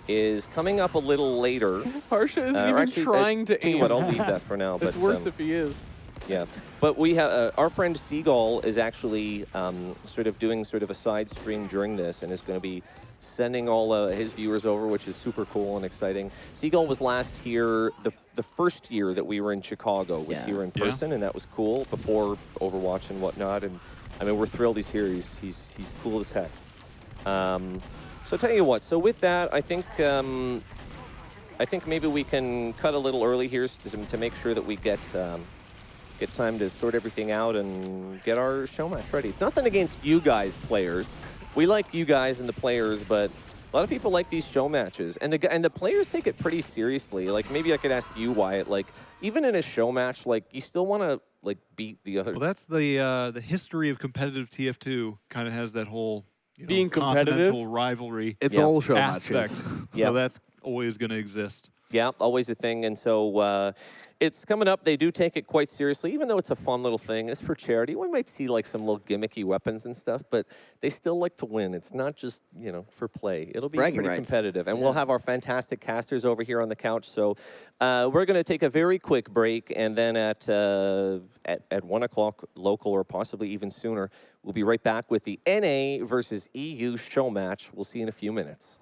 is coming up a little later. Harsha isn't even trying to aim. I'll leave that for now. It's worse if he is. Yeah, but we have our friend Seagull is actually sort of doing a side stream during this and is going to be sending all his viewers over, which is super cool and exciting. Seagull was last here, the first year that we were in Chicago, was here in person, and that was cool before Overwatch and whatnot. And I mean, we're thrilled he's here. He's cool as heck. So tell you what. So with that, I think maybe we can cut a little early here to make sure that we get time to sort everything out and get our show match ready. It's nothing against you guys, players. We like you guys and the players, but a lot of people like these show matches, and the players take it pretty seriously. Like, maybe I could ask you, Wyatt. Like, even in a show match, like, you still want to like beat the other. Well, that's the history of competitive TF2. Kind of has that whole being competitive continental rivalry. It's all show aspect. matches. So that's always going to exist. Yeah, always a thing. And so it's coming up. They do take it quite seriously, even though it's a fun little thing. It's for charity. We might see like some little gimmicky weapons and stuff, but they still like to win. It's not just, for play. It'll be pretty competitive. And we'll have our fantastic casters over here on the couch. So we're going to take a very quick break, and then at 1 o'clock local, or possibly even sooner, we'll be right back with the NA versus EU show match. We'll see you in a few minutes.